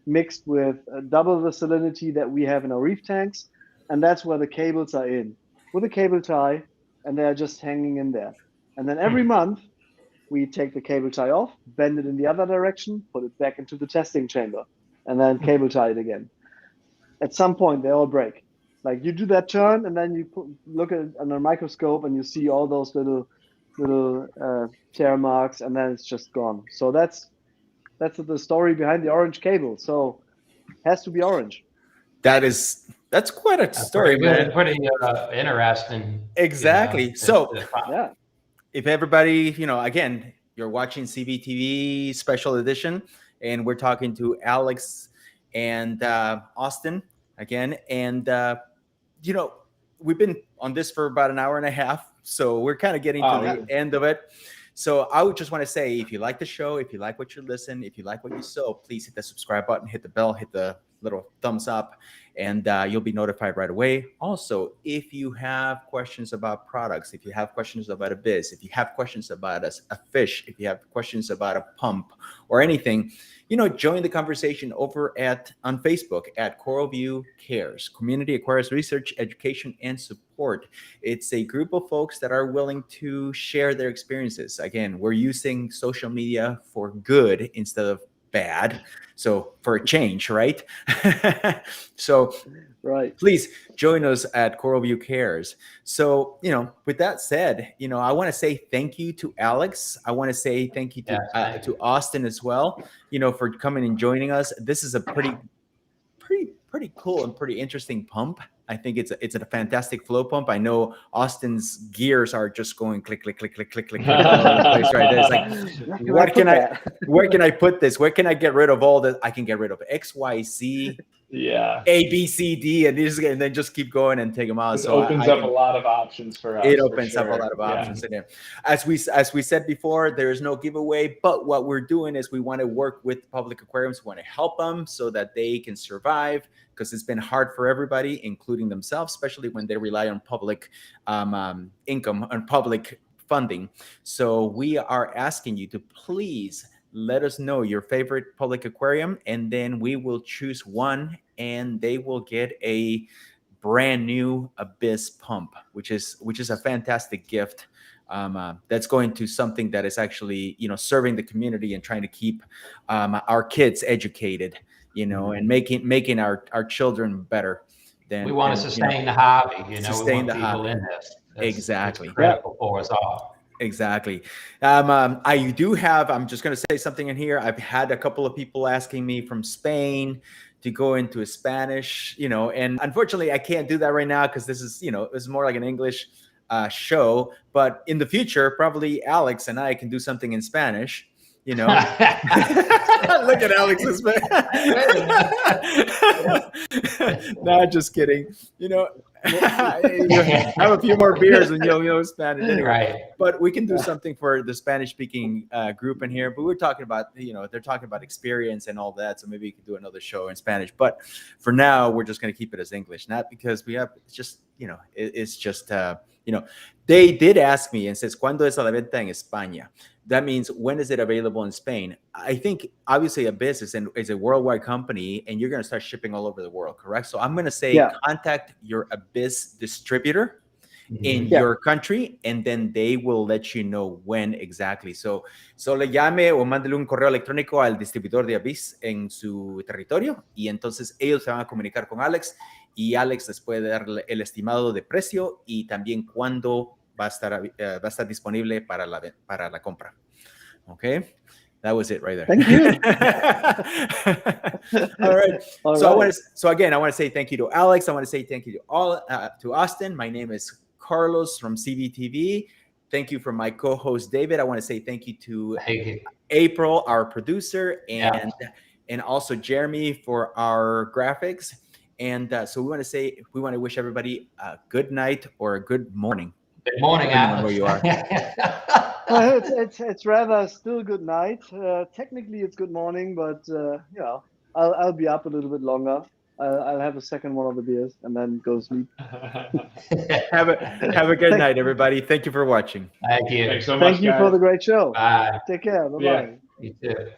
mixed with double the salinity that we have in our reef tanks, and that's where the cables are in with a cable tie, and they are just hanging in there. And then every month we take the cable tie off, bend it in the other direction, put it back into the testing chamber, and then cable tie it again. At some point they all break. Like you do that turn, and then you look at it under a microscope, and you see all those little tear marks, and then it's just gone. So that's the story behind the orange cable. So it has to be orange. That's quite a story, man. Pretty interesting. Exactly. So yeah, if everybody, again, you're watching CVtv special edition, and we're talking to Alex and Austin again, and we've been on this for about an hour and a half, so we're kind of getting to the end of it. So I would just want to say, if you like the show, if you like what you listen, if you like what you saw, please hit the subscribe button, hit the bell, hit the little thumbs up, and you'll be notified right away. Also, if you have questions about products, if you have questions about Abyzz, if you have questions about a fish, if you have questions about a pump or anything, join the conversation over on Facebook at Coral View Cares, Community Aquarius Research, Education, and Support. It's a group of folks that are willing to share their experiences. Again, we're using social media for good instead of bad. So for a change, right? So Right. please join us at Coral View Cares. So, with that said, I want to say thank you to Alex. I want to say thank you to Austin as well, for coming and joining us. This is a pretty cool and pretty interesting pump. I think it's a fantastic flow pump. I know Austin's gears are just going click, click, click, click, click, click, click all over the place right there. It's like, where can I put this? Where can I get rid of all that? I can get rid of X, Y, Z, yeah, A, B, C, D, and then just keep going and take them out. It opens up a lot of options for us. It opens up a lot of options in there. As we said before, there is no giveaway, but what we're doing is we want to work with public aquariums. We want to help them so that they can survive, because it's been hard for everybody, including themselves, especially when they rely on public income and public funding. So we are asking you to please let us know your favorite public aquarium, and then we will choose one, and they will get a brand new Abyzz pump, which is a fantastic gift. That's going to something that is actually, serving the community and trying to keep our kids educated, and making our children better. We want to sustain the hobby, sustain we want the people hobby. in this. Exactly. It's critical for us all. Exactly. I'm just going to say something in here. I've had a couple of people asking me from Spain to go into Spanish, and unfortunately I can't do that right now because this is, it's more like an English show. But in the future, probably Alex and I can do something in Spanish. Look at Alex's face. No, just kidding. Have a few more beers and you'll know Spanish anyway. Right. But we can do something for the Spanish-speaking group in here. But we're talking about, they're talking about experience and all that. So maybe we could do another show in Spanish. But for now, we're just going to keep it as English. Not because we have, it's just, it's just, they did ask me and says, ¿Cuándo es a la venta en España? That means, when is it available in Spain? I think obviously Abyzz is a worldwide company, and you're going to start shipping all over the world, correct? So I'm going to say, contact your Abyzz distributor in your country, and then they will let you know when exactly. So le llame o mándele un correo electrónico al distribuidor de Abyzz en su territorio, y entonces ellos se van a comunicar con Alex, y Alex les puede dar el estimado de precio y también cuándo va a estar disponible para la compra. Okay, that was it right there. Thank you. All right. I want to say thank you to Alex. I want to say thank you to Austin. My name is Carlos from CVtv. Thank you for my co-host David. I want to say thank you to April, our producer, and also Jeremy for our graphics. And so we want to wish everybody a good night or a good morning. Good morning, Alex. Where you are. Well, it's rather still good night. Technically, it's good morning, but I'll be up a little bit longer. I'll have a second one of the beers and then go sleep. Have a good night, everybody. Thank you for watching. Thank you. Thanks so much. Thank you for the great show. Bye. Take care. Bye-bye. Yeah. You too.